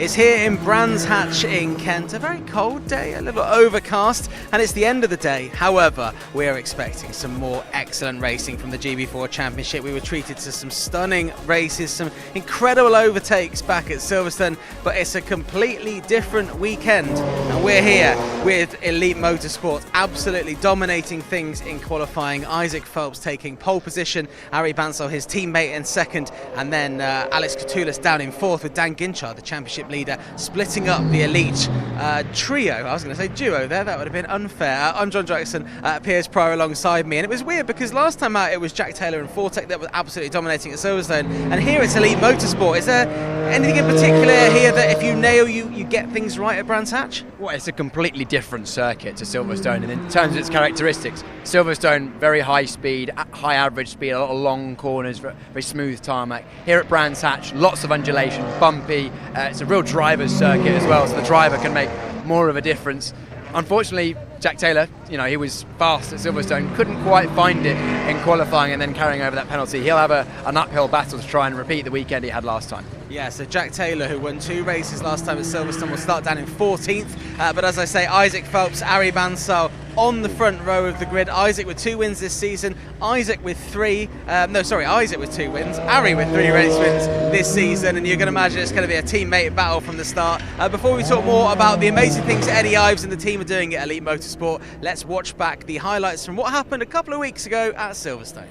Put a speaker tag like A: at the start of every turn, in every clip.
A: It's here in Brands Hatch in Kent. A very cold day, a little overcast, and it's the end of the day. However, we're expecting some more excellent racing from the GB4 Championship. We were treated to some stunning races, some incredible overtakes back at Silverstone, but it's a completely different weekend. And we're here with Elite Motorsport, absolutely dominating things in qualifying. Isaac Phelps taking pole position, Ari Bansal, his teammate, in second, and then Alex Catoulas down in fourth, with Dan Ginchard, the championship leader, splitting up the elite trio. I was going to say duo there, that would have been unfair. I'm Jon Jackson, Piers Pryor alongside me, and it was weird because last time out it was Jack Taylor and Fortec that was absolutely dominating at Silverstone, and here it's Elite Motorsport. Is there anything in particular here that if you nail, you get things right at Brands Hatch?
B: Well, it's a completely different circuit to Silverstone, and in terms of its characteristics, Silverstone, very high speed, high average speed, a lot of long corners, very smooth tarmac. Here at Brands Hatch, lots of undulation, bumpy. It's a real driver's circuit as well, so the driver can make more of a difference. Unfortunately, Jack Taylor, he was fast at Silverstone, couldn't quite find it in qualifying and then carrying over that penalty. He'll have an uphill battle to try and repeat the weekend he had last time.
A: Yeah, so Jack Taylor, who won 2 races last time at Silverstone, will start down in 14th. But as I say, Isaac Phelps, Ari Bansal on the front row of the grid. Isaac with 2 wins this season. Isaac with 3. Isaac with 2 wins. Ari with 3 race wins this season. And you can imagine it's going to be a teammate battle from the start. Before we talk more about the amazing things Eddie Ives and the team are doing at Elite Motorsport, let's watch back the highlights from what happened a couple of weeks ago at Silverstone.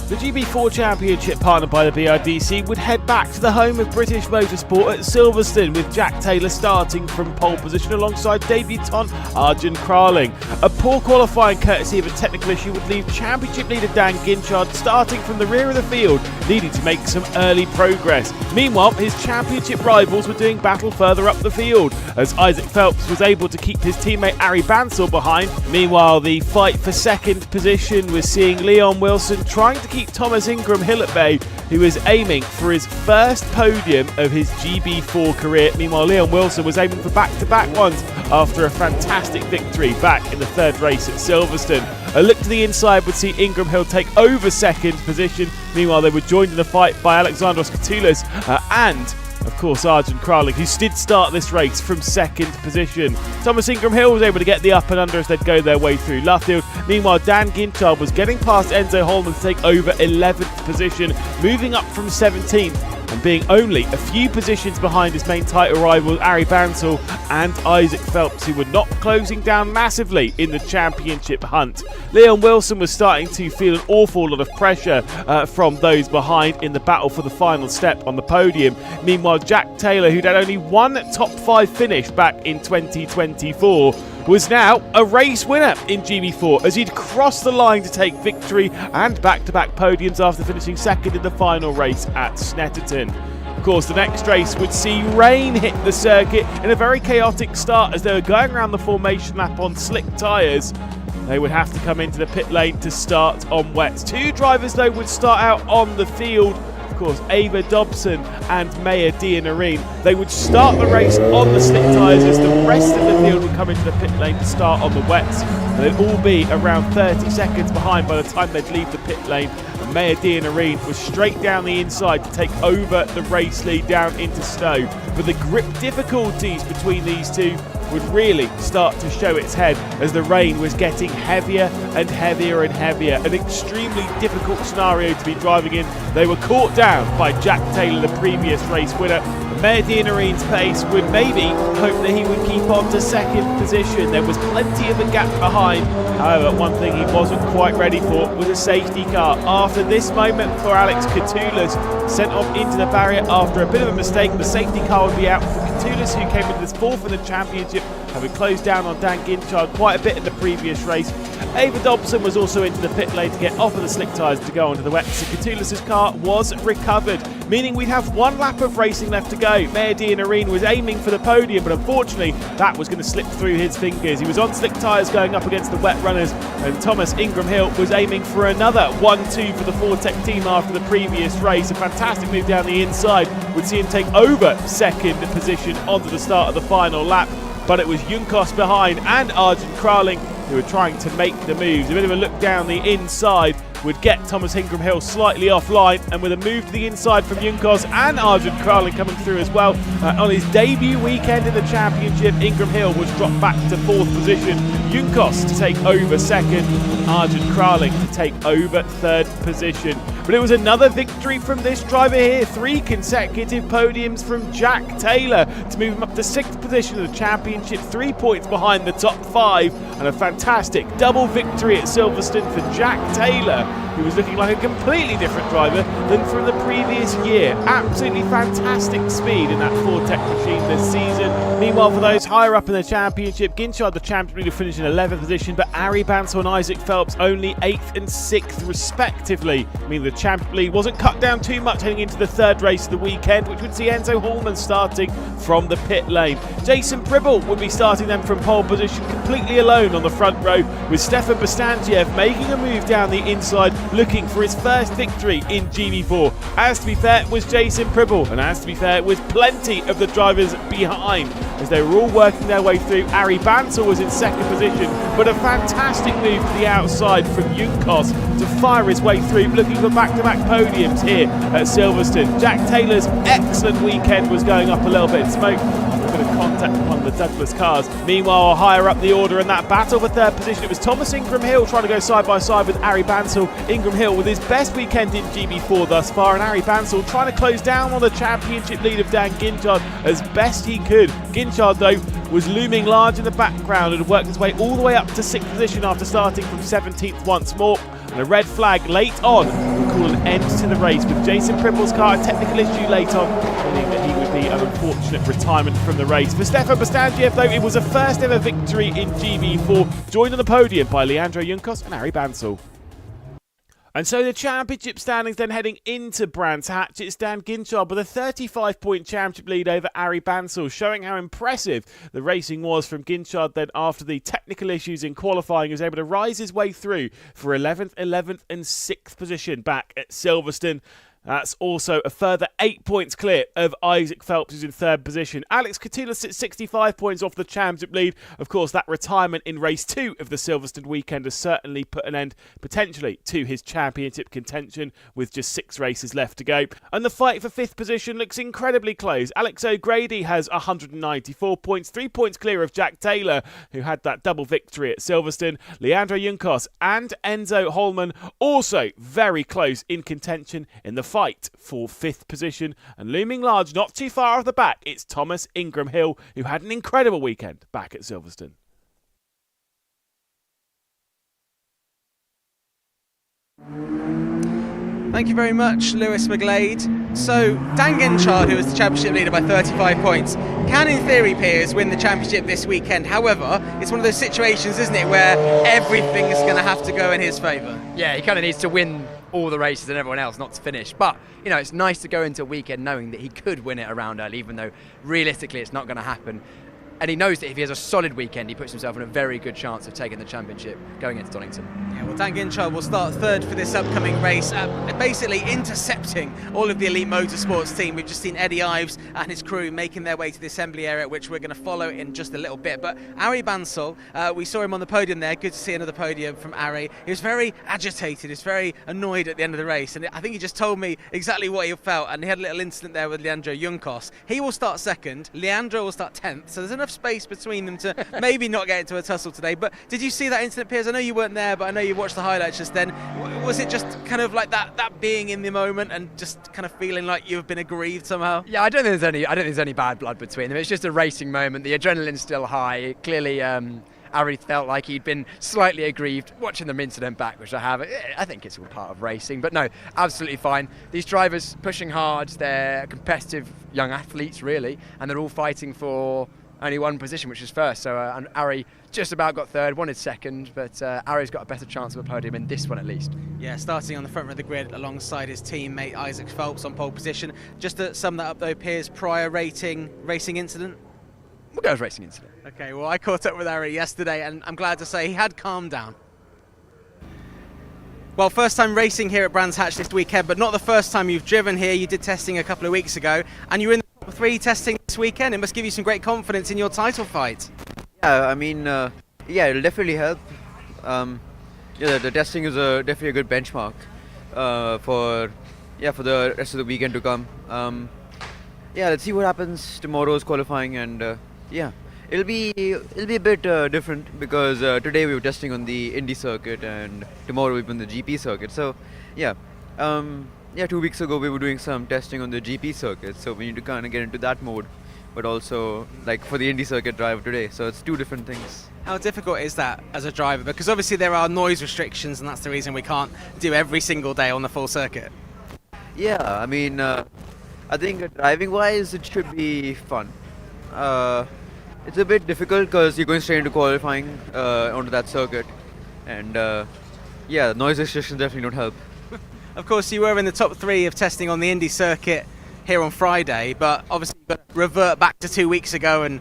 C: The GB4 Championship, partnered by the BRDC, would head back to the home of British motorsport at Silverstone, with Jack Taylor starting from pole position alongside debutant Arjun Kraling. A poor qualifying courtesy of a technical issue would leave championship leader Dan Ginchard starting from the rear of the field, needing to make some early progress. Meanwhile, his championship rivals were doing battle further up the field, as Isaac Phelps was able to keep his teammate Ari Bansal behind. Meanwhile, the fight for second position was seeing Leon Wilson trying to keep Thomas Ingram Hill at bay, who was aiming for his first podium of his GB4 career. Meanwhile, Leon Wilson was aiming for back-to-back ones after a fantastic victory back in the 3rd race at Silverstone. A look to the inside would see Ingram Hill take over second position. Meanwhile, they were joined in the fight by Alexandros Catoulas and of course Arjun Kraling, who did start this race from second position. Thomas Ingram Hill was able to get the up and under as they'd go their way through Luffield. Meanwhile, Dan Ginchard was getting past Enzo Holman to take over 11th position, moving up from 17th and being only a few positions behind his main title rivals Ari Bansal and Isaac Phelps, who were not closing down massively in the championship hunt. Leon Wilson was starting to feel an awful lot of pressure from those behind in the battle for the final step on the podium. Meanwhile, Jack Taylor, who'd had only one top 5 finish back in 2024, was now a race winner in GB4 as he'd crossed the line to take victory and back-to-back podiums after finishing second in the final race at Snetterton. Of course, the next race would see rain hit the circuit in a very chaotic start as they were going around the formation lap on slick tyres. They would have to come into the pit lane to start on wets. 2 drivers, though, would start out on the field. Of course, Ava Dobson and Maya Dianarine. They would start the race on the slick tyres as the rest of the field would come into the pit lane to start on the wets. They'd all be around 30 seconds behind by the time they'd leave the pit lane. And Maya Dianarine was straight down the inside to take over the race lead down into Stowe. But the grip difficulties between these two would really start to show its head as the rain was getting heavier and heavier and heavier. An extremely difficult scenario to be driving in. They were caught down by Jack Taylor, the previous race winner. Mayor Dianarine's pace would maybe hope that he would keep on to second position. There was plenty of a gap behind. However, one thing he wasn't quite ready for was a safety car. After this moment for Alex Catoulas, sent off into the barrier after a bit of a mistake, the safety car would be out for Catoulas, who came into this 4th in the championship, having closed down on Dan Ginchard quite a bit in the previous race. Ava Dobson was also into the pit lane to get off of the slick tyres to go onto the wet. So Catoulas' car was recovered, meaning we'd have 1 lap of racing left to go. Mayor Dianarine was aiming for the podium, but unfortunately that was going to slip through his fingers. He was on slick tyres going up against the wet runners, and Thomas Ingram Hill was aiming for another 1-2 for the Fortec team after the previous race. A fantastic move down the inside would see him take over second position onto the start of the final lap, but it was Junkos behind and Arjun Kraling who were trying to make the moves. A bit of a look down the inside would get Thomas Ingram Hill slightly offline, and with a move to the inside from Junkos and Arjun Kralin coming through as well, on his debut weekend in the championship, Ingram Hill was dropped back to 4th position. Junkos to take over 2nd, and Arjun Kralin to take over 3rd position. But it was another victory from this driver here. 3 consecutive podiums from Jack Taylor to move him up to 6th position of the championship, 3 points behind the top 5, and a fantastic double victory at Silverstone for Jack Taylor, who was looking like a completely different driver than from the previous year. Absolutely fantastic speed in that Ford Tech machine this season. Meanwhile, for those higher up in the championship, Ginchard, the champion leader, finished in 11th position, but Ari Bansal and Isaac Phelps only 8th and 6th respectively. I mean, the champion lead wasn't cut down too much heading into the 3rd race of the weekend, which would see Enzo Hallman starting from the pit lane. Jason Pribble would be starting them from pole position completely alone on the front row, with Stefan Bastantiev making a move down the inside, looking for his first victory in GB4. As to be fair, it was Jason Pribble, and as to be fair, it was plenty of the drivers behind, as they were all working their way through. Ari Bansal was in 2nd position, but a fantastic move to the outside from Junkos to fire his way through, looking for back-to-back podiums here at Silverstone. Jack Taylor's excellent weekend was going up a little bit in smoke. A bit of contact on the Douglas cars. Meanwhile, higher up the order in that battle for 3rd position, it was Thomas Ingram Hill trying to go side by side with Ari Bansal. Ingram Hill with his best weekend in GB4 thus far, and Ari Bansal trying to close down on the championship lead of Dan Ginchard as best he could. Ginchard, though, was looming large in the background and worked his way all the way up to 6th position after starting from 17th once more. And a red flag late on will call an end to the race, with Jason Pribble's car a technical issue late on, meaning that he would be an unfortunate retirement from the race. For Stefan Bastantiev, though, it was a first ever victory in GB4, joined on the podium by Leandro Junkos and Ari Bansal. And so the championship standings then heading into Brands Hatch. It's Dan Ginchard with a 35-point championship lead over Ari Bansal, showing how impressive the racing was from Ginchard. Then after the technical issues in qualifying, he was able to rise his way through for 11th and 6th position back at Silverstone. That's also a further 8 points clear of Isaac Phelps, who's in 3rd position. Alex Catula sits 65 points off the championship lead. Of course, that retirement in race 2 of the Silverstone weekend has certainly put an end, potentially, to his championship contention, with just 6 races left to go. And the fight for 5th position looks incredibly close. Alex O'Grady has 194 points, 3 points clear of Jack Taylor, who had that double victory at Silverstone. Leandro Junkos and Enzo Hallman also very close in contention in the fight for 5th position, and looming large not too far off the back, it's Thomas Ingram Hill, who had an incredible weekend back at Silverstone.
A: Thank you very much, Lewis McGlade. So, Dan Ginchard, who was the championship leader by 35 points, can in theory, Piers, win the championship this weekend. However, it's one of those situations, isn't it, where everything is going to have to go in his favour.
B: Yeah, he kind of needs to win all the races and everyone else not to finish. But, you know, it's nice to go into a weekend knowing that he could win it around early, even though realistically it's not going to happen. And he knows that if he has a solid weekend, he puts himself in a very good chance of taking the championship going into Donington. Yeah,
A: well, Dan Ginchard will start 3rd for this upcoming race, basically intercepting all of the Elite Motorsports team. We've just seen Eddie Ives and his crew making their way to the assembly area, which we're going to follow in just a little bit. But Ari Bansal, we saw him on the podium there. Good to see another podium from Ari. He was very agitated, he was very annoyed at the end of the race, and I think he just told me exactly what he felt, and he had a little incident there with Leandro Junkos. He will start 2nd, Leandro will start 10th, so there's enough space between them to maybe not get into a tussle today. But did you see that incident, Piers? I know you weren't there, but I know you watched the highlights just then. Was it just kind of like that being in the moment and just kind of feeling like you've been aggrieved somehow?
B: Yeah, I don't think there's any bad blood between them. It's just a racing moment. The adrenaline's still high. Clearly, Ari felt like he'd been slightly aggrieved watching the incident back, which I have. I think it's all part of racing, but no, absolutely fine. These drivers pushing hard. They're competitive young athletes, really, and they're all fighting for only one position, which is 1st. So and Ari just about got 3rd, wanted 2nd, but Ari's got a better chance of a podium in this one at least. Yeah,
A: starting on the front of the grid alongside his teammate Isaac Phelps on pole position. Just to sum that up though, Piers, prior racing incident?
B: We'll go as racing incident.
A: Okay, well I caught up with Ari yesterday and I'm glad to say he had calmed down. Well, first time racing here at Brands Hatch this weekend, but not the first time you've driven here. You did testing a couple of weeks ago, and you were in the top 3 testing this weekend. It must give you some great confidence in your title fight.
D: Yeah, I mean, yeah, it'll definitely help. Yeah, the testing is definitely a good benchmark for the rest of the weekend to come. Let's see what happens tomorrow's qualifying, and it'll be a bit different because today we were testing on the Indy circuit and tomorrow we'll be on the GP circuit. So 2 weeks ago we were doing some testing on the GP circuit, so we need to kind of get into that mode, but also like for the Indy circuit drive today. So it's two different things.
A: How difficult is that as a driver? Because obviously there are noise restrictions, and that's the reason we can't do every single day on the full circuit.
D: Yeah, I mean, I think driving-wise it should be fun. It's a bit difficult because you're going straight into qualifying onto that circuit, and noise restrictions definitely don't help.
A: Of course, you were in the top 3 of testing on the Indy circuit here on Friday, but obviously you've got to revert back to 2 weeks ago and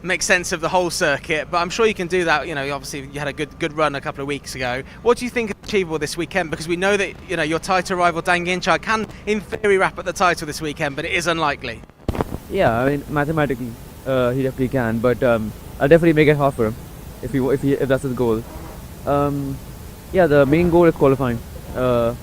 A: make sense of the whole circuit. But I'm sure you can do that. You know, obviously you had a good run a couple of weeks ago. What do you think is achievable this weekend? Because we know that your title rival Dan Ginchard can, in theory, wrap up the title this weekend, but it is unlikely.
E: Yeah, I mean, mathematically, he definitely can, but I'll definitely make it hard for him if that's his goal. The main goal is qualifying. The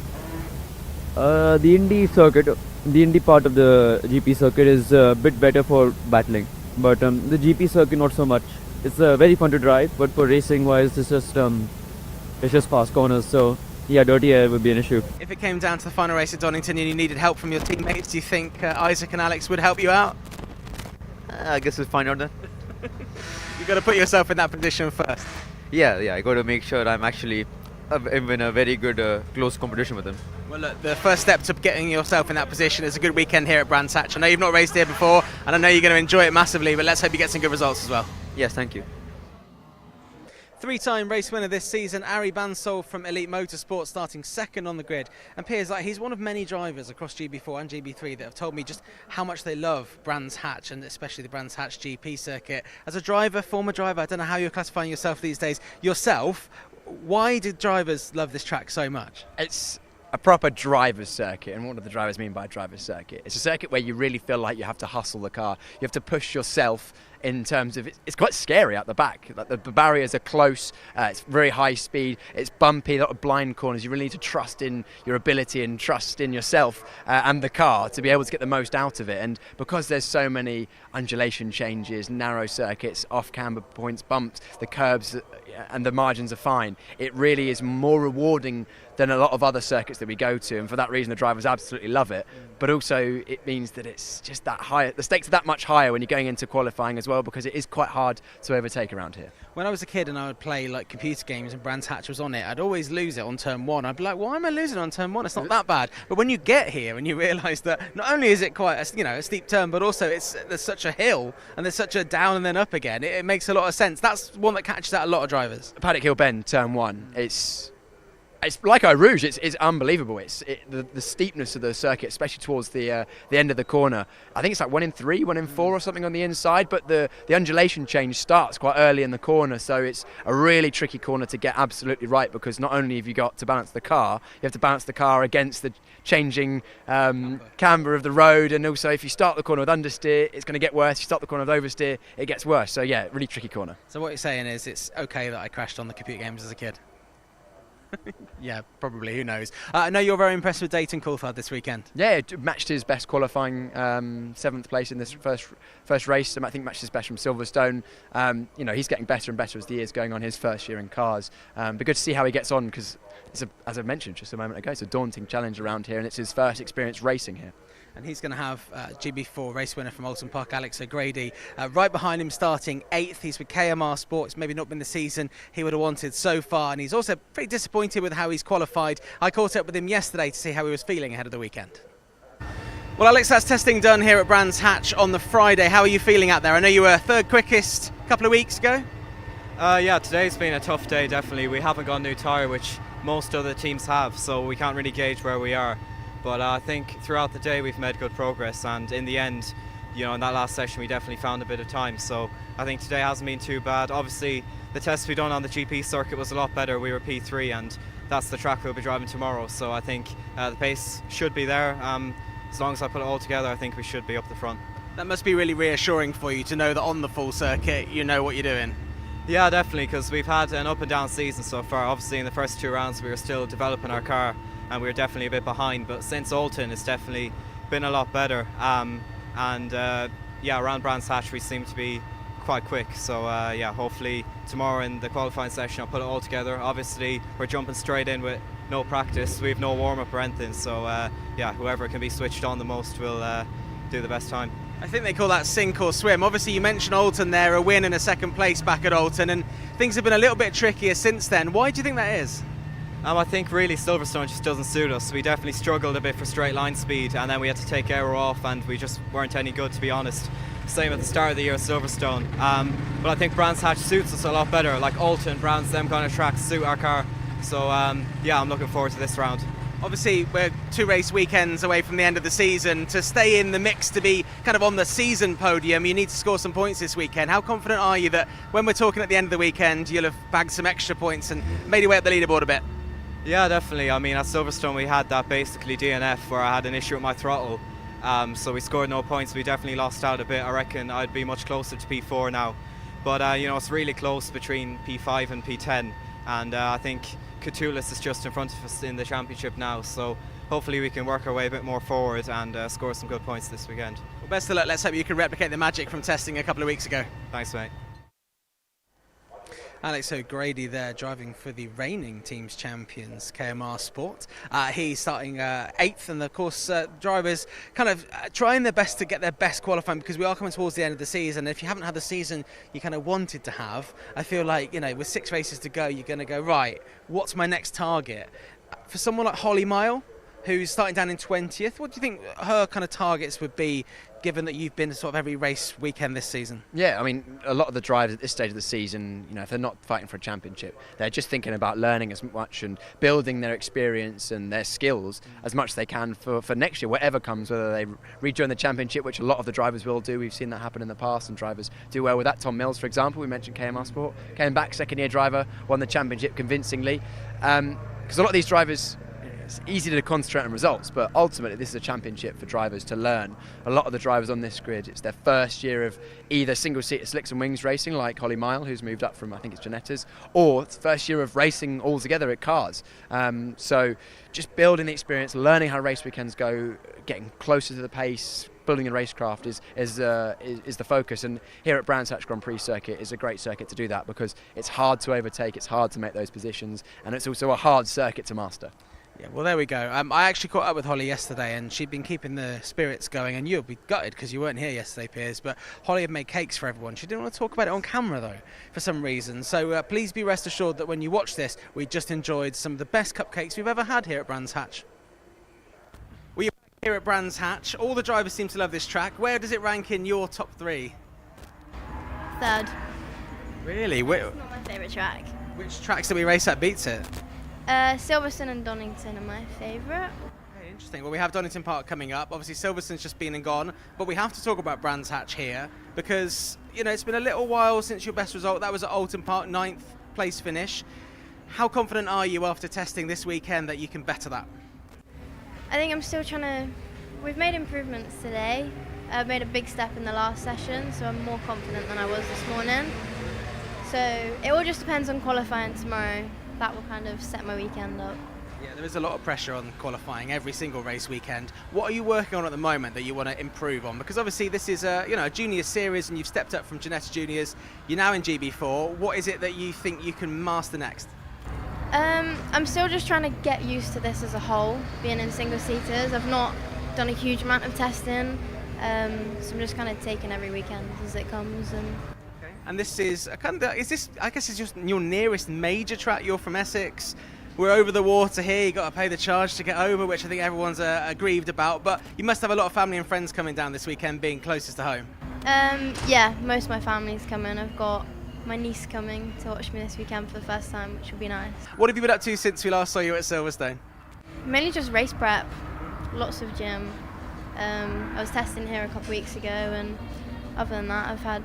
E: Indy circuit, the Indy part of the GP circuit is a bit better for battling, but the GP circuit not so much. It's very fun to drive, but for racing wise, it's just fast corners. So dirty air would be an issue.
A: If it came down to the final race at Donington and you needed help from your teammates, do you think Isaac and Alex would help you out?
D: I guess we'll find out then.
A: You've got to put yourself in that position first.
D: I got to make sure I'm actually in a very good close competition with them.
A: Well, look, the first step to getting yourself in that position is a good weekend here at Brands Hatch. I know you've not raced here before, and I know you're going to enjoy it massively, but let's hope you get some good results as well.
D: Yes, thank you.
A: 3-time race winner this season, Ari Bansal from Elite Motorsport, starting second on the grid. And Piers, he's one of many drivers across GB4 and GB3 that have told me just how much they love Brands Hatch, and especially the Brands Hatch GP circuit. As a driver, former driver, I don't know how you're classifying yourself these days. Yourself, why did drivers love this track so much?
B: It's a proper driver's circuit, and what do the drivers mean by driver's circuit? It's a circuit where you really feel like you have to hustle the car. You have to push yourself in terms of it's quite scary at the back. Like the barriers are close, it's very high speed, it's bumpy, a lot of blind corners. You really need to trust in your ability and trust in yourself and the car to be able to get the most out of it. And because there's so many undulation changes, narrow circuits, off camber points, bumps, the curbs and the margins are fine, it really is more rewarding than a lot of other circuits that we go to, and for that reason the drivers absolutely love it. But also it means that it's just that high, the stakes are that much higher when you're going into qualifying as well, because it is quite hard to overtake around here.
A: When I was a kid and I would play like computer games and Brands Hatch was on it, I'd always lose it on turn 1. I'd be like, why am I losing on turn 1? It's not that bad. But when you get here and you realise that not only is it quite a steep turn, but also there's such a hill and there's such a down and then up again, it makes a lot of sense. That's one that catches out a lot of drivers.
B: Paddock Hill Bend, turn 1, it's like Eau Rouge. It's unbelievable. The steepness of the circuit, especially towards the end of the corner. I think it's like 1 in 3, 1 in 4 or something on the inside. But the undulation change starts quite early in the corner, so it's a really tricky corner to get absolutely right, because not only have you got to balance the car, you have to balance the car against the changing camber of the road, and also if you start the corner with understeer, it's going to get worse. You start the corner with oversteer, it gets worse. So yeah, really tricky corner.
A: So what you're saying is it's okay that I crashed on the computer games as a kid? Yeah, probably. Who knows? I know you're very impressed with Dayton Coulthard this weekend.
B: Yeah, matched his best qualifying, 7th place in this first race. I think matched his best from Silverstone. He's getting better and better as the year's going on. His first year in cars. But good to see how he gets on, because as I mentioned just a moment ago, it's a daunting challenge around here, and it's his first experience racing here.
A: And he's going to have GB4 race winner from Alton Park, Alex O'Grady, right behind him, starting 8th. He's with KMR Sports. Maybe not been the season he would have wanted so far, and he's also pretty disappointed with how he's qualified. I caught up with him yesterday to see how he was feeling ahead of the weekend. Well, Alex, that's testing done here at Brands Hatch on the Friday. How are you feeling out there? I know you were 3rd quickest a couple of weeks ago.
F: Today's been a tough day, definitely. We haven't got a new tyre, which most other teams have, so we can't really gauge where we are. But I think throughout the day we've made good progress, and in the end, in that last session we definitely found a bit of time. So I think today hasn't been too bad. Obviously the test we done on the GP circuit was a lot better. We were P3, and that's the track we'll be driving tomorrow. So I think the pace should be there. As long as I put it all together, I think we should be up the front.
A: That must be really reassuring for you to know that on the full circuit you know what you're doing.
F: Yeah, definitely, because we've had an up and down season so far. Obviously in the first 2 rounds we were still developing our car and we were definitely a bit behind, but since Alton it's definitely been a lot better. Yeah, around Brands Hatch we seem to be quite quick, so yeah, hopefully tomorrow in the qualifying session I'll put it all together. Obviously we're jumping straight in with no practice, we have no warm-up or anything, so yeah, whoever can be switched on the most will do the best time.
A: I think they call that sink or swim. Obviously you mentioned Alton there, a win and a second place back at Alton, and things have been a little bit trickier since then. Why do you think that is?
F: I think really Silverstone just doesn't suit us. We definitely struggled a bit for straight line speed, and then we had to take aero off and we just weren't any good, to be honest. Same at the start of the year at Silverstone. But I think Brands Hatch suits us a lot better. Like Alton, Brands, them kind of tracks suit our car. So yeah, I'm looking forward to this round.
A: Obviously we're 2 race weekends away from the end of the season. To stay in the mix, to be kind of on the season podium, you need to score some points this weekend. How confident are you that when we're talking at the end of the weekend you'll have bagged some extra points and made your way up the leaderboard a bit?
F: Yeah, definitely. I mean, at Silverstone we had that basically DNF where I had an issue with my throttle. So we scored no points. We definitely lost out a bit. I reckon I'd be much closer to P4 now. But you know, it's really close between P5 and P10. And I think Catullus is just in front of us in the championship now. So hopefully we can work our way a bit more forward and score some good points this weekend.
A: Well, best of luck. Let's hope you can replicate the magic from testing a couple of weeks ago.
F: Thanks, mate.
A: Alex O'Grady there, driving for the reigning team's champions, KMR Sport. He's starting 8th, and of course drivers kind of trying their best to get their best qualifying, because we are coming towards the end of the season. If you haven't had the season you kind of wanted to have, I feel like, you know, with 6 races to go, you're going to go, right, what's my next target? For someone like Holly Miall, who's starting down in 20th, what do you think her kind of targets would be, given that you've been to sort of every race weekend this season?
B: Yeah, I mean, a lot of the drivers at this stage of the season, you know, if they're not fighting for a championship, they're just thinking about learning as much and building their experience and their skills as much as they can for next year, whatever comes, whether they rejoin the championship, which a lot of the drivers will do. We've seen that happen in the past, and drivers do well with that. Tom Mills, for example, we mentioned KMR Sport, came back, second-year driver, won the championship convincingly. Because a lot of these drivers, it's easy to concentrate on results, but ultimately this is a championship for drivers to learn. A lot of the drivers on this grid, it's their first year of either single-seater slicks and wings racing, like Holly Miall, who's moved up from, I think it's Janetta's, or it's first year of racing all together at cars. So just building the experience, learning how race weekends go, getting closer to the pace, building a racecraft is the focus. And here at Brands Hatch Grand Prix circuit is a great circuit to do that, because it's hard to overtake, it's hard to make those positions, and it's also a hard circuit to master.
A: Yeah, well, there we go. I actually caught up with Holly yesterday, and she'd been keeping the spirits going, and you'll be gutted because you weren't here yesterday, Piers, but Holly had made cakes for everyone. She didn't want to talk about it on camera, though, for some reason. So please be rest assured that when you watch this, we just enjoyed some of the best cupcakes we've ever had here at Brands Hatch. We're here at Brands Hatch. All the drivers seem to love this track. Where does it rank in your top 3?
G: 3rd.
A: Really?
G: It's not my favourite track.
A: Which tracks that we race at beats it?
G: Silverstone and Donington are my favourite.
A: Okay, interesting. Well, we have Donington Park coming up. Obviously, Silverstone's just been and gone, but we have to talk about Brands Hatch here, because, you know, it's been a little while since your best result. That was at Alton Park, 9th place finish. How confident are you after testing this weekend that you can better that?
G: I think I'm still trying to... We've made improvements today. I've made a big step in the last session, so I'm more confident than I was this morning. So it all just depends on qualifying tomorrow. That will kind of set my weekend up.
A: Yeah, there is a lot of pressure on qualifying every single race weekend. What are you working on at the moment that you want to improve on? Because obviously this is a junior series, and you've stepped up from Janetta Juniors. You're now in GB4. What is it that you think you can master next?
G: I'm still just trying to get used to this as a whole, being in single seaters. I've not done a huge amount of testing, so I'm just kind of taking every weekend as it comes.
A: And this is I guess it's just your nearest major track. You're from Essex. We're over the water here. You got to pay the charge to get over, which I think everyone's aggrieved about. But you must have a lot of family and friends coming down this weekend, being closest to home.
G: Yeah, most of my family's coming. I've got my niece coming to watch me this weekend for the first time, which will be nice.
A: What have you been up to since we last saw you at Silverstone?
G: Mainly just race prep, lots of gym. I was testing here a couple of weeks ago, and other than that, I've had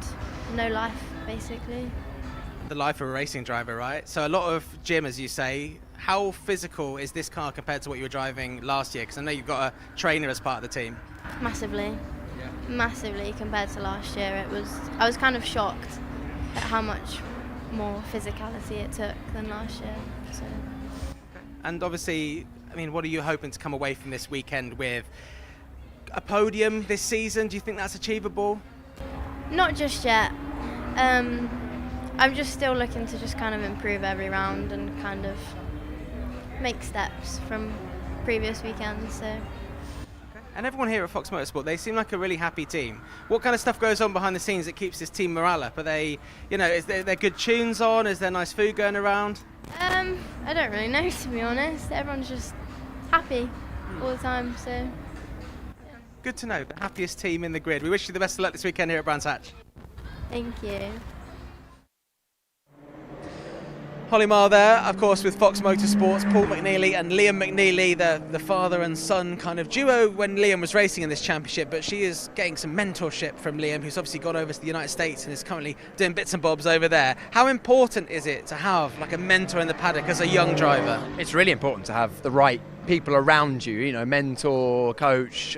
G: no life, basically.
A: The life of a racing driver, right? So a lot of gym, as you say. How physical is this car compared to what you were driving last year? Because I know you've got a trainer as part of the team.
G: Massively.
A: Yeah.
G: Massively compared to last year. I was kind of shocked at how much more physicality it took than last year. So.
A: And obviously, I mean, what are you hoping to come away from this weekend with? A podium this season? Do you think that's achievable?
G: Not just yet. I'm just still looking to just kind of improve every round and kind of make steps from previous weekends. So.
A: And everyone here at Fox Motorsport, they seem like a really happy team. What kind of stuff goes on behind the scenes that keeps this team morale up? Are they, you know, is there good tunes on? Is there nice food going around?
G: I don't really know, to be honest. Everyone's just happy all the time, so. Yeah.
A: Good to know, the happiest team in the grid. We wish you the best of luck this weekend here at Brands Hatch.
G: Thank you.
A: Holly Miall there, of course, with Fox Motorsports, Paul McNeely and Liam McNeely, the father and son kind of duo when Liam was racing in this championship, but she is getting some mentorship from Liam, who's obviously gone over to the United States and is currently doing bits and bobs over there. How important is it to have like a mentor in the paddock as a young driver?
B: It's really important to have the right people around you, you know, mentor, coach,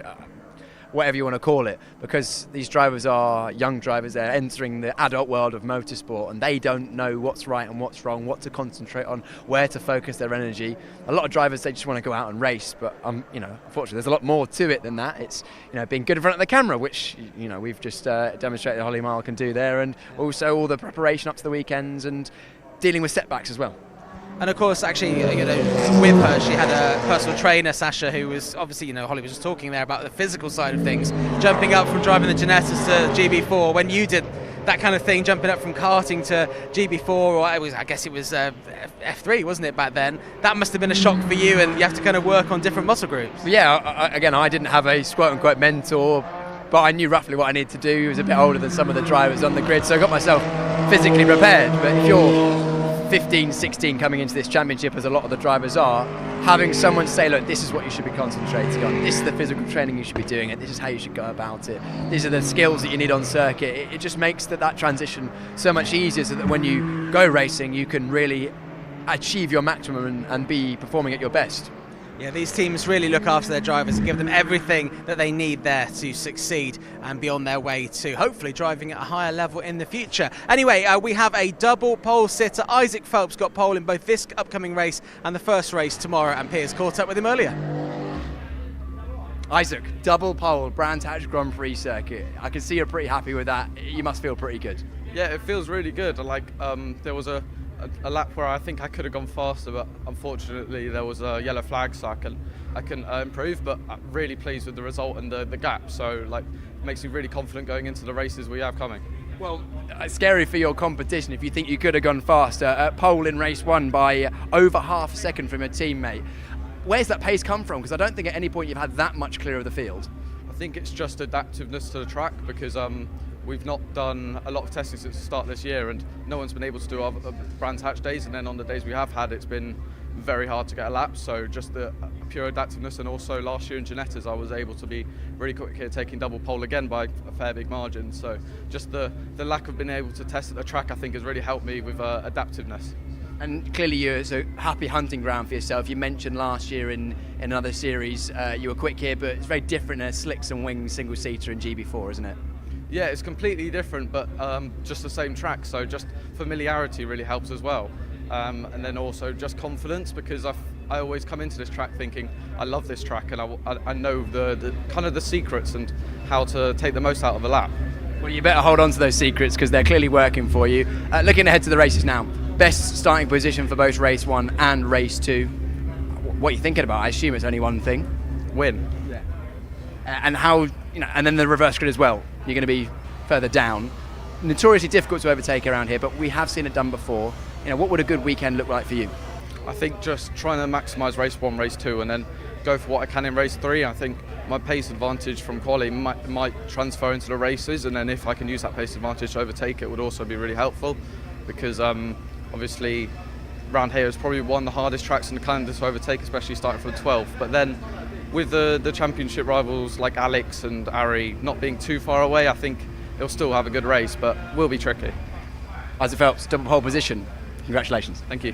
B: whatever you want to call it, because these drivers are young drivers. They're entering the adult world of motorsport and they don't know what's right and what's wrong, what to concentrate on, where to focus their energy. A lot of drivers, they just want to go out and race, but you know, unfortunately there's a lot more to it than that. It's, you know, being good in front of the camera, which, you know, we've just demonstrated Holly Miall can do there, and also all the preparation up to the weekends and dealing with setbacks as well.
A: And of course, actually, you know, with her, she had a personal trainer, Sasha, who was obviously, you know, Holly was just talking there about the physical side of things, jumping up from driving the Genesis to GB4. When you did that kind of thing, jumping up from karting to GB4, or I guess it was F3, wasn't it, back then? That must have been a shock for you, and you have to kind of work on different muscle groups.
B: Yeah, again, I didn't have a quote-unquote mentor, but I knew roughly what I needed to do. He was a bit older than some of the drivers on the grid, so I got myself physically prepared. But if you're 15, 16 coming into this championship, as a lot of the drivers are, having someone say, look, this is what you should be concentrating on, this is the physical training you should be doing, and this is how you should go about it, these are the skills that you need on circuit, it just makes that transition so much easier, so that when you go racing you can really achieve your maximum and be performing at your best.
A: Yeah, these teams really look after their drivers and give them everything that they need there to succeed and be on their way to hopefully driving at a higher level in the future. Anyway, we have a double pole sitter. Isaac Phelps got pole in both this upcoming race and the first race tomorrow, and Piers caught up with him earlier.
B: Isaac, double pole, Brands Hatch Grand Prix circuit. I can see you're pretty happy with that. You must feel pretty good.
H: Yeah, it feels really good. Like there was a lap where I think I could have gone faster, but unfortunately there was a yellow flag, so I can improve. But I'm really pleased with the result and the gap. So like, it makes me really confident going into the races we have coming.
B: Well, it's scary for your competition if you think you could have gone faster. Pole in race one by over half a second from your teammate. Where's that pace come from? Because I don't think at any point you've had that much clear of the field.
H: I think it's just adaptiveness to the track, because we've not done a lot of testing since the start of this year, and no one's been able to do our Brands Hatch days, and then on the days we have had, it's been very hard to get a lap. So just the pure adaptiveness, and also last year in Genetas I was able to be really quick here, taking double pole again by a fair big margin. So just the lack of being able to test at the track, I think, has really helped me with adaptiveness.
B: And clearly it's a happy hunting ground for yourself. You mentioned last year in another series you were quick here, but it's very different in a slicks and wings single-seater in GB4, isn't it?
H: Yeah, it's completely different, but just the same track, so just familiarity really helps as well. And then also just confidence, because I always come into this track thinking I love this track, and I know the kind of the secrets and how to take the most out of a lap.
B: Well, you better hold on to those secrets, because they're clearly working for you. Looking ahead to the races now, best starting position for both race 1 and race 2. What are you thinking about? I assume it's only one thing.
H: Win.
B: Yeah. And how, you know, and then the reverse grid as well. You're going to be further down. Notoriously difficult to overtake around here, but we have seen it done before. You know, what would a good weekend look like for you?
H: I think just trying to maximise race 1, race 2, and then go for what I can in race 3. I think my pace advantage from quali might transfer into the races, and then if I can use that pace advantage to overtake it, would also be really helpful, because obviously round here is probably one of the hardest tracks in the calendar to overtake, especially starting from 12th. But then with the championship rivals like Alex and Ari not being too far away, I think he'll still have a good race, but will be tricky.
B: Isaac Phelps, double pole position. Congratulations.
H: Thank you.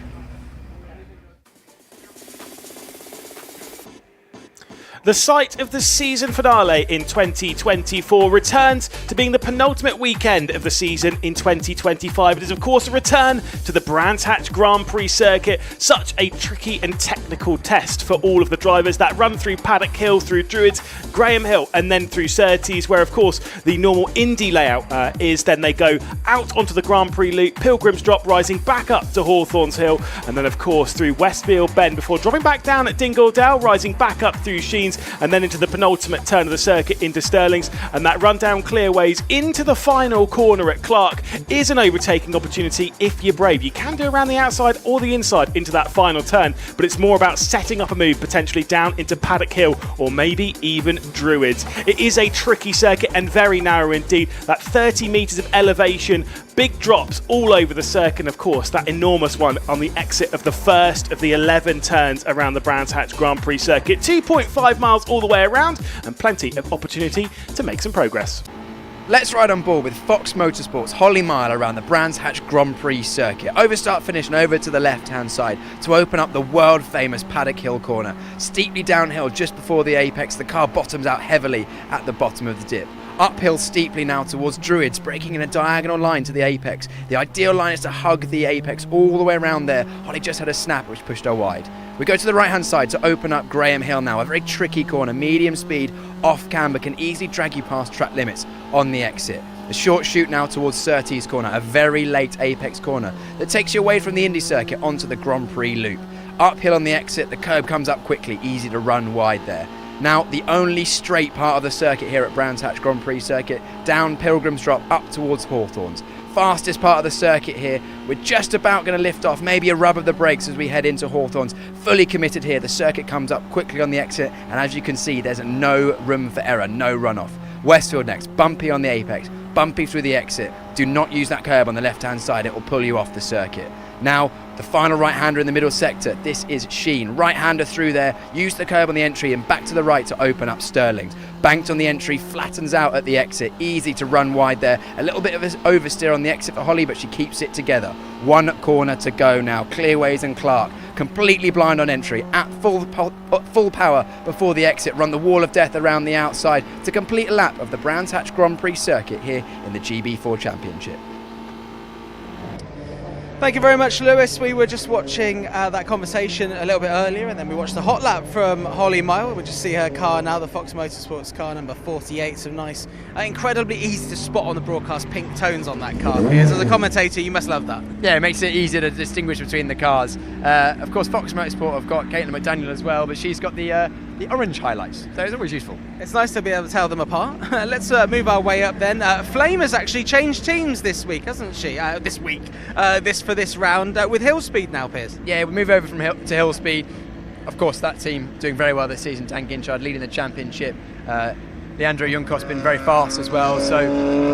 C: The site of the season finale in 2024 returns to being the penultimate weekend of the season in 2025. It is, of course, a return to the Brands Hatch Grand Prix circuit. Such a tricky and technical test for all of the drivers that run through Paddock Hill, through Druids, Graham Hill, and then through Surtees, where, of course, the normal Indy layout is then they go out onto the Grand Prix loop, Pilgrim's Drop, rising back up to Hawthorns Hill, and then, of course, through Westfield Bend before dropping back down at Dingledale, rising back up through Sheens, and then into the penultimate turn of the circuit into Stirlings, and that run down clearways into the final corner at Clark is an overtaking opportunity if you're brave. You can do around the outside or the inside into that final turn, but it's more about setting up a move potentially down into Paddock Hill or maybe even Druids. It is a tricky circuit and very narrow indeed. That 30 metres of elevation, big drops all over the circuit, and of course that enormous one on the exit of the first of the 11 turns around the Brands Hatch Grand Prix circuit. 2.5 miles all the way around and plenty of opportunity to make some progress.
B: Let's ride on board with Fox Motorsports Holly Mile around the Brands Hatch Grand Prix circuit. Over start finish and over to the left-hand side to open up the world-famous Paddock Hill corner. Steeply downhill just before the apex, the car bottoms out heavily at the bottom of the dip. Uphill steeply now towards Druids, breaking in a diagonal line to the apex. The ideal line is to hug the apex all the way around there. Holly just had a snap which pushed her wide. We go to the right hand side to open up Graham Hill now, a very tricky corner, medium speed, off camber, can easily drag you past track limits on the exit. A short shoot now towards Surtees corner, a very late apex corner that takes you away from the Indy circuit onto the Grand Prix loop. Uphill on the exit, the curb comes up quickly, easy to run wide there. Now, the only straight part of the circuit here at Brands Hatch Grand Prix circuit, down Pilgrim's Drop up towards Hawthorns. Fastest part of the circuit here. We're just about going to lift off, maybe a rub of the brakes as we head into Hawthorns. Fully committed here. The circuit comes up quickly on the exit, and as you can see, there's no room for error, no runoff. Westfield next, bumpy on the apex, bumpy through the exit. Do not use that curb on the left-hand side, it will pull you off the circuit. Now, the final right-hander in the middle sector, this is Sheen. Right-hander through there, use the curb on the entry and back to the right to open up Stirlings. Banked on the entry, flattens out at the exit, easy to run wide there. A little bit of an oversteer on the exit for Holly, but she keeps it together. One corner to go now, Clearways and Clark. Completely blind on entry, at full power before the exit, run the wall of death around the outside to complete a lap of the Brands Hatch Grand Prix circuit here in the GB4 Championship.
A: Thank you very much, Lewis. We were just watching that conversation a little bit earlier, and then we watched the hot lap from Holly Mile. We just see her car now, the Fox Motorsports car number 48. Some nice, incredibly easy to spot on the broadcast pink tones on that car. Piers, as a commentator, you must love that.
B: Yeah, it makes it easier to distinguish between the cars. Of course, Fox Motorsport have got Caitlin McDaniel as well, but she's got the orange highlights, so it's always useful.
A: It's nice to be able to tell them apart. Let's move our way up then. Flame has actually changed teams this week, hasn't she? For this round with Hill Speed now, Piers.
B: Yeah, we move over from Hill to Hill Speed. Of course, that team doing very well this season. Dan Ginchard leading the championship. Leandro Junkos been very fast as well. So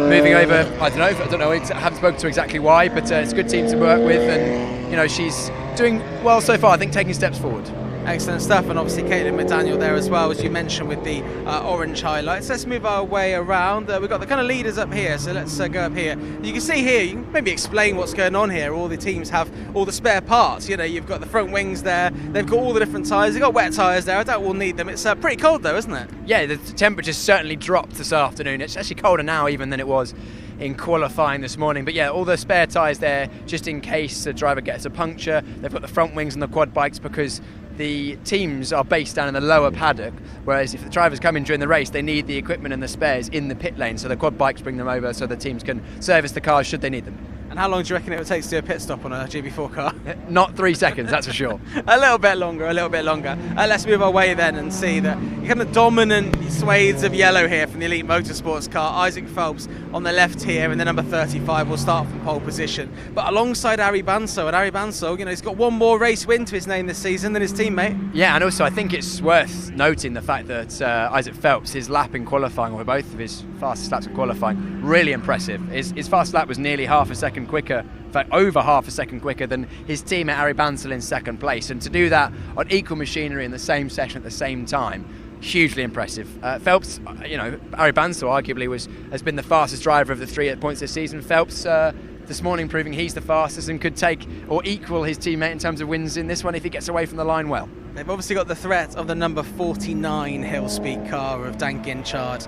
B: moving over, I don't know. I haven't spoken to exactly why, but it's a good team to work with, and she's doing well so far. I think taking steps forward.
A: Excellent stuff, and obviously Caitlin McDaniel there as well, as you mentioned, with the orange highlights. Let's move our way around. We've got the kind of leaders up here, so let's go up here. You can see here, you can maybe explain what's going on here. All the teams have all the spare parts. You've got the front wings there, they've got all the different tyres, they've got wet tyres there. I doubt we'll need them. It's pretty cold though, isn't it?
B: Yeah, the temperature's certainly dropped this afternoon. It's actually colder now even than it was in qualifying this morning, but yeah, all the spare tyres there just in case the driver gets a puncture. They've got the front wings on the quad bikes because the teams are based down in the lower paddock, whereas if the drivers come in during the race, they need the equipment and the spares in the pit lane, so the quad bikes bring them over so the teams can service the cars should they need them.
A: And how long do you reckon it would take to do a pit stop on a GB4 car?
B: Not 3 seconds, that's for sure.
A: A little bit longer. Let's move our way then and see the kind of dominant swathes of yellow here from the Elite Motorsports car. Isaac Phelps on the left here, and then number 35 will start from pole position. But alongside Ari Bansal, and Ari Bansal, he's got one more race win to his name this season than his teammate.
B: Yeah, and also I think it's worth noting the fact that Isaac Phelps, his lap in qualifying, or both of his fastest laps in qualifying, really impressive. His fast lap was nearly half a second quicker, in fact over half a second quicker than his teammate Ari Bansal in second place, and to do that on equal machinery in the same session at the same time, hugely impressive. Phelps, Ari Bansal arguably has been the fastest driver of the 3 at points this season. Phelps this morning proving he's the fastest and could take or equal his teammate in terms of wins in this one if he gets away from the line well.
A: They've obviously got the threat of the number 49 hill speed car of Dan Ginchard,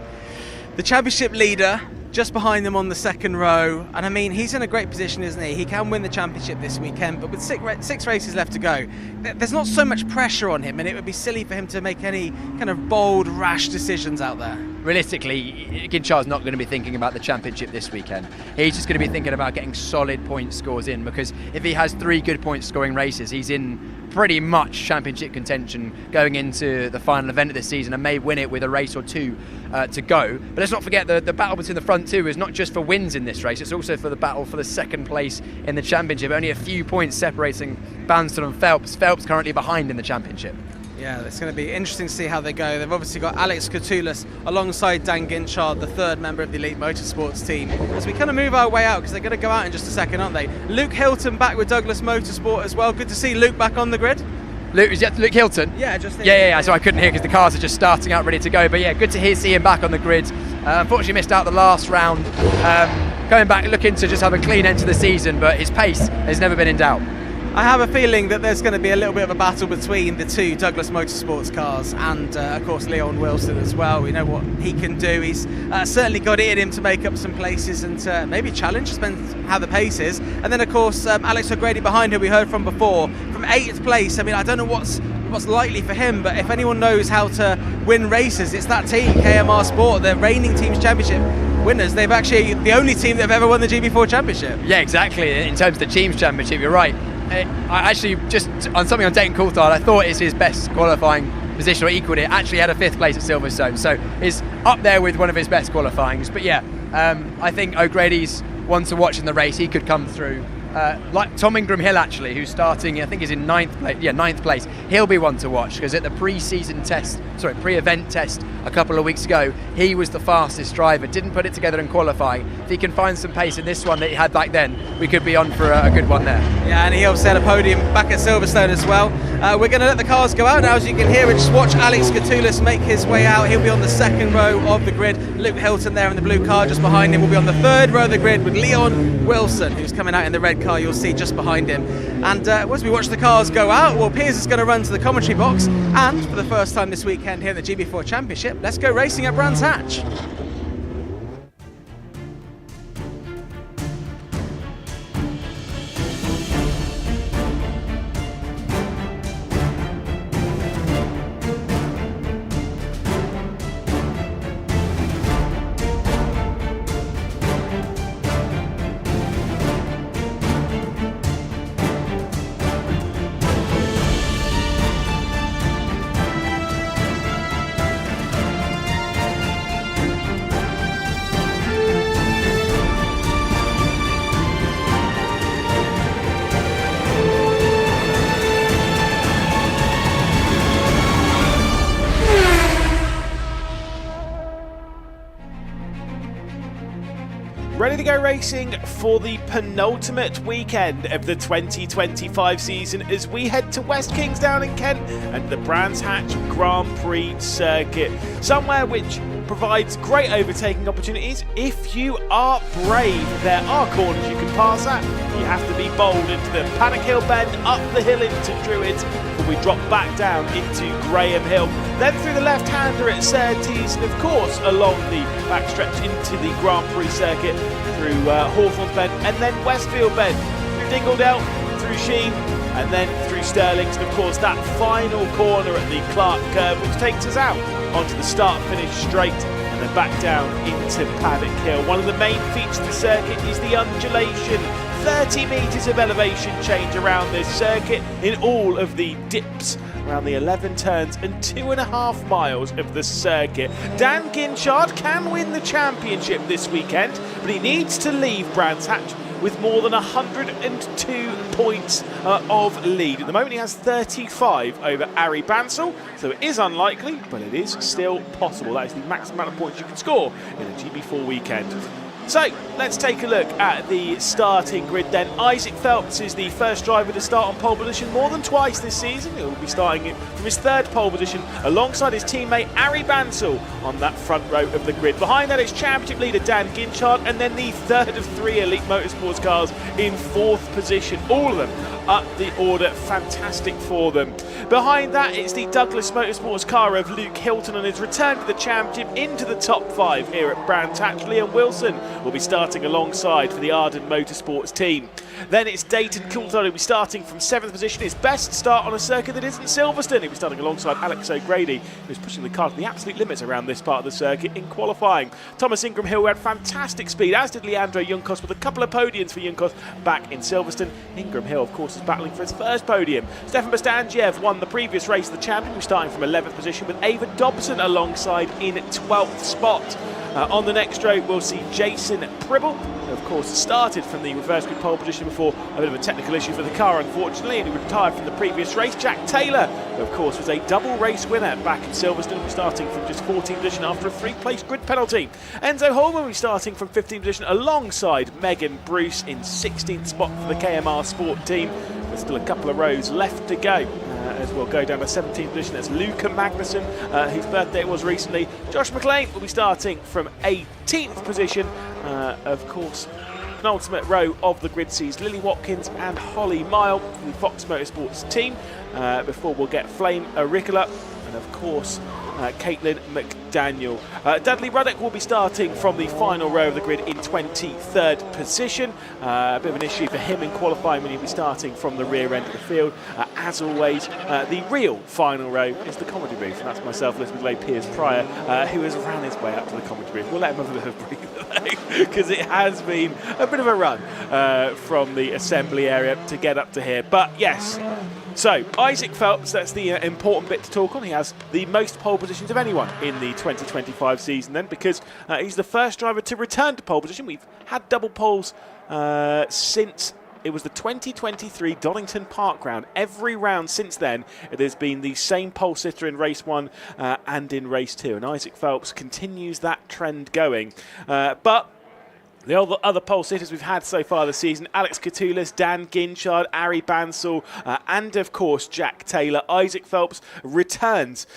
A: the championship leader, just behind them on the second row. And I mean, he's in a great position, isn't he? He can win the championship this weekend, but with six races left to go, there's not so much pressure on him, and it would be silly for him to make any kind of bold, rash decisions out there.
B: Realistically, Ginchard's not going to be thinking about the championship this weekend. He's just going to be thinking about getting solid point scores in, because if he has 3 good point scoring races, he's in pretty much championship contention going into the final event of this season, and may win it with a race or 2 to go. But let's not forget the battle between the front 2 is not just for wins in this race, it's also for the battle for the second place in the championship. Only a few points separating Bansal and Phelps. Phelps currently behind in the championship.
A: Yeah, it's going to be interesting to see how they go. They've obviously got Alex Coutulas alongside Dan Ginchard, the 3rd member of the Elite Motorsports team, as we kind of move our way out, because they're going to go out in just a second, aren't they? Luke Hilton back with Douglas Motorsport as well. Good to see Luke back on the grid.
B: Luke Hilton?
A: Yeah, just
B: Yeah, so I couldn't hear because the cars are just starting out ready to go. But yeah, good to see him back on the grid. Unfortunately missed out the last round. Going back, looking to just have a clean end to the season, but his pace has never been in doubt.
A: I have a feeling that there's going to be a little bit of a battle between the 2 Douglas Motorsports cars and, of course, Leon Wilson as well. We know what he can do. He's certainly got it in him to make up some places and maybe challenge, depends how the pace is. And then, of course, Alex O'Grady behind, who we heard from before, from 8th place. I mean, I don't know what's likely for him, but if anyone knows how to win races, it's that team, KMR Sport, the reigning Teams Championship winners. They've actually the only team that have ever won the GB4 Championship.
B: Yeah, exactly. In terms of the Teams Championship, you're right. I actually, just on something on Dayton Coulthard, I thought it's his best qualifying position, or equalled it. Actually had a 5th place at Silverstone, so is up there with one of his best qualifyings. But yeah, I think O'Grady's one to watch in the race. He could come through. Like Tom Ingram Hill, actually, who's starting, I think he's in 9th place. Yeah, 9th place. He'll be one to watch, because at the pre-event test a couple of weeks ago, he was the fastest driver. Didn't put it together in qualifying. If he can find some pace in this one that he had back then, we could be on for a good one there.
A: Yeah, and he also had a podium back at Silverstone as well. We're going to let the cars go out now, as you can hear, and just watch Alex Coutulas make his way out. He'll be on the 2nd row of the grid. Luke Hilton there in the blue car just behind him will be on the 3rd row of the grid with Leon Wilson, who's coming out in the red car you'll see just behind him. And as we watch the cars go out, well, Piers is going to run to the commentary box, and for the first time this weekend here at the GB4 Championship, let's go racing at Brands Hatch.
C: Ready to go racing for the penultimate weekend of the 2025 season as we head to West Kingsdown in Kent and the Brands Hatch Grand Prix circuit. Somewhere which provides great overtaking opportunities if you are brave. There are corners you can pass at. You have to be bold into the Paddock Hill bend, up the hill into Druids, before we drop back down into Graham Hill. Then through the left-hander at Surtees, and of course along the backstretch into the Grand Prix circuit through Hawthorns Bend, and then Westfield Bend, through Dingledale, through Sheen, and then through Stirlings, and of course that final corner at the Clark curve, which takes us out onto the start-finish straight, and then back down into Paddock Hill. One of the main features of the circuit is the undulation. 30 metres of elevation change around this circuit in all of the dips around the 11 turns and 2.5 miles of the circuit. Dan Ginchard can win the championship this weekend, but he needs to leave Brands Hatch with more than 102 points of lead. At the moment he has 35 over Ari Bansal, so it is unlikely, but it is still possible. That is the maximum amount of points you can score in a GB4 weekend. So let's take a look at the starting grid then. Isaac Phelps is the first driver to start on pole position more than twice this season. He will be starting from his third pole position alongside his teammate Ari Bansal on that front row of the grid. Behind that is championship leader Dan Ginchard, and then the third of 3 Elite Motorsports cars in 4th position. All of them up the order, fantastic for them. Behind that it's the Douglas Motorsports car of Luke Hilton on his return to the championship into the top 5 here at Brands Hatch. Liam Wilson will be starting alongside for the Arden Motorsports team. Then it's Dayton Coulthard who will be starting from 7th position, his best start on a circuit that isn't Silverstone. He'll be starting alongside Alex O'Grady, who's pushing the car to the absolute limits around this part of the circuit in qualifying. Thomas Ingram Hill had fantastic speed, as did Leandro Juncos, with a couple of podiums for Juncos back in Silverstone. Ingram Hill, of course, is battling for his first podium. Stefan Bastangiev won the previous race of the champion, who's starting from 11th position, with Ava Dobson alongside in 12th spot. On the next row, we'll see Jason Pribble, who of course started from the reverse grid pole position before a bit of a technical issue for the car, unfortunately, and he retired from the previous race. Jack Taylor, who of course was a double race winner back in Silverstone, starting from just 14th position after a 3-place grid penalty. Enzo Holman will be starting from 15th position alongside Megan Bruce in 16th spot for the KMR Sport team. There's still a couple of rows left to go. As we'll go down to 17th position. That's Luca Magnussen, whose birthday it was recently. Josh McLean will be starting from 18th position. Of course, penultimate row of the grid sees Lily Watkins and Holly Miall from the Fox Motorsports team. Before we'll get Flame Auricola and of course Caitlin McDaniel. Dudley Ruddock will be starting from the final row of the grid in 23rd position. A bit of an issue for him in qualifying when he'll be starting from the rear end of the field. As always, the real final row is the commentary booth, and that's myself, Liz McGlade, Piers Pryor, who has ran his way up to the commentary booth. We'll let him have a bit of a breather because it has been a bit of a run from the assembly area to get up to here. But yes, so Isaac Phelps, that's the important bit to talk on. He has the most pole positions of anyone in the 2025 season then, because he's the first driver to return to pole position. We've had double poles since it was the 2023 Donington Park round. Every round since then, it has been the same pole sitter in race 1 and in race 2. And Isaac Phelps continues that trend going. But the other pole sitters we've had so far this season, Alex Catoulas, Dan Ginchard, Ari Bansal, and of course Jack Taylor. Isaac Phelps returns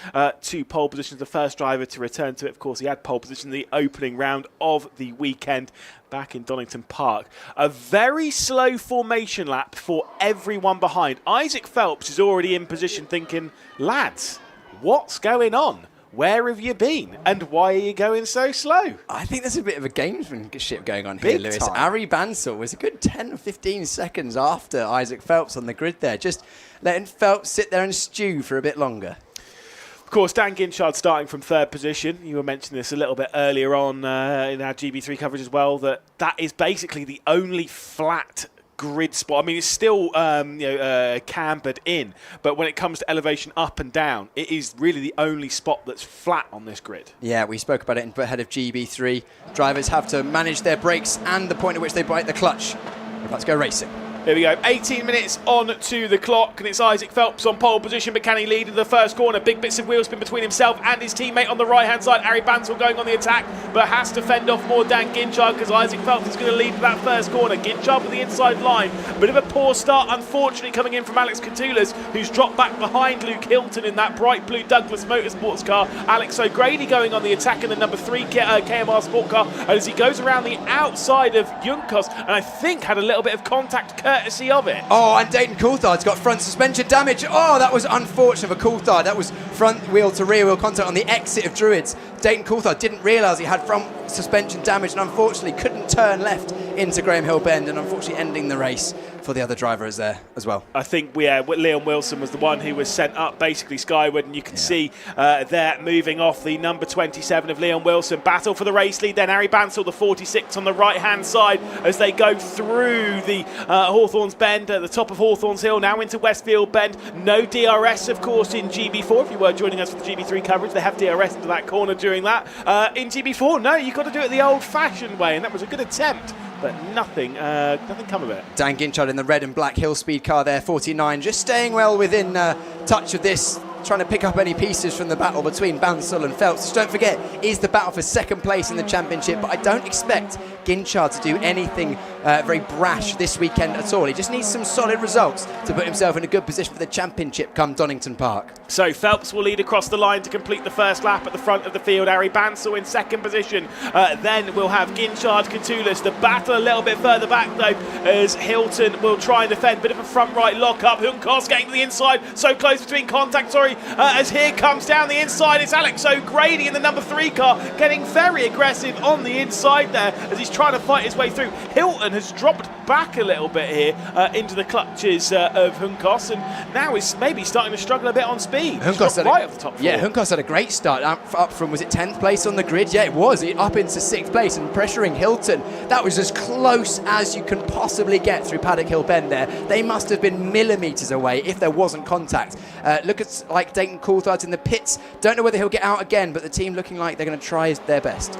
C: to pole position as the first driver to return to it. Of course, he had pole position in the opening round of the weekend back in Donington Park. A very slow formation lap for everyone behind. Isaac Phelps is already in position thinking, lads, what's going on? Where have you been? And why are you going so slow?
B: I think there's a bit of a gamesmanship going on here, Lewis. Ari Bansal was a good 10 or 15 seconds after Isaac Phelps on the grid there, just letting Phelps sit there and stew for a bit longer.
C: Of course, Dan Ginchard starting from 3rd position. You were mentioning this a little bit earlier on in our GB3 coverage as well, that is basically the only flat grid spot. I mean, it's still cambered in, but when it comes to elevation up and down, it is really the only spot that's flat on this grid.
B: Yeah, we spoke about it ahead of GB3. Drivers have to manage their brakes and the point at which they bite the clutch. Let's go racing.
C: There we go, 18 minutes on to the clock, and it's Isaac Phelps on pole position, but can he lead in the first corner? Big bits of wheel spin between himself and his teammate on the right-hand side. Ari Bansal going on the attack, but has to fend off more Dan Ginchard because Isaac Phelps is going to lead that first corner. Ginchard with the inside line. A bit of a poor start, unfortunately, coming in from Alex Catoulas, who's dropped back behind Luke Hilton in that bright blue Douglas Motorsports car. Alex O'Grady going on the attack in the number 3 KMR Sport car as he goes around the outside of Juncos, and I think had a little bit of contact courtesy of it.
B: Oh, and Dayton Coulthard's got front suspension damage. Oh, that was unfortunate for Coulthard. That was front wheel to rear wheel contact on the exit of Druids. Dayton Coulthard didn't realise he had front suspension damage and unfortunately couldn't turn left into Graham Hill Bend, and unfortunately ending the race for the other drivers there as well.
C: I think Leon Wilson was the one who was sent up basically skyward, and you can see there moving off the number 27 of Leon Wilson. Battle for the race lead then. Ari Bansal, the 46 on the right hand side as they go through the Hawthorns Bend at the top of Hawthorns Hill, now into Westfield Bend. No DRS of course in GB4. If you were joining us for the GB3 coverage, they have DRS into that corner during that. In GB4, no, you've got to do it the old fashioned way, and that was a good attempt, but nothing come of it.
B: Dan Ginchard in the red and black Hill Speed car there, 49, just staying well within touch of this, trying to pick up any pieces from the battle between Bansal and Phelps, which don't forget is the battle for second place in the championship, but I don't expect Ginchard to do anything very brash this weekend at all. He just needs some solid results to put himself in a good position for the championship come Donington Park.
C: So Phelps will lead across the line to complete the first lap at the front of the field. Ari Bansal in second position. Then we'll have Ginchard, Catullus. The battle a little bit further back though, as Hilton will try and defend. Bit of a front right lock up. Hunkos getting to the inside. So close between contact, as here comes down the inside. It's Alex O'Grady in the number 3 car getting very aggressive on the inside there as he's trying to fight his way through. Hilton has dropped back a little bit here into the clutches of Hunkos, and now is maybe starting to struggle a bit on speed.
B: Hunkos had
C: right off the top four.
B: Hunkos had a great start up from, was it 10th place on the grid? Yeah, it was. Up into 6th place and pressuring Hilton. That was as close as you can possibly get through Paddock Hill Bend there. They must have been millimetres away if there wasn't contact. Look at like Dayton Coulthard in the pits. Don't know whether he'll get out again, but the team looking like they're going to try their best.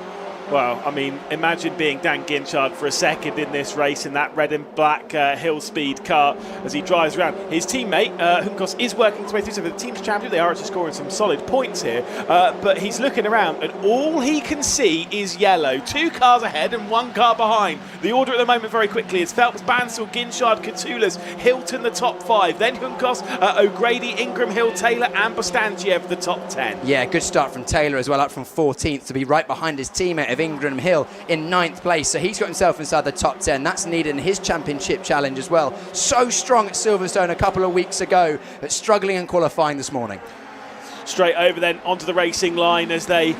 C: Well, I mean, imagine being Dan Ginchard for a second in this race in that red and black hill speed car as he drives around. His teammate, Hunkos, is working his way through. So the team's champion, they are actually scoring some solid points here. But he's looking around and all he can see is yellow. 2 cars ahead and 1 car behind. The order at the moment very quickly is Phelps, Bansal, Ginchard, Catullus, Hilton the top 5. Then Hunkos, O'Grady, Ingram, Hill, Taylor and Bostanciev the top 10.
B: Yeah, good start from Taylor as well, up from 14th to be right behind his teammate of Ingram Hill in 9th place. So he's got himself inside the top 10. That's needed in his championship challenge as well. So strong at Silverstone a couple of weeks ago, but struggling in qualifying this morning.
C: Straight over then onto the racing line as they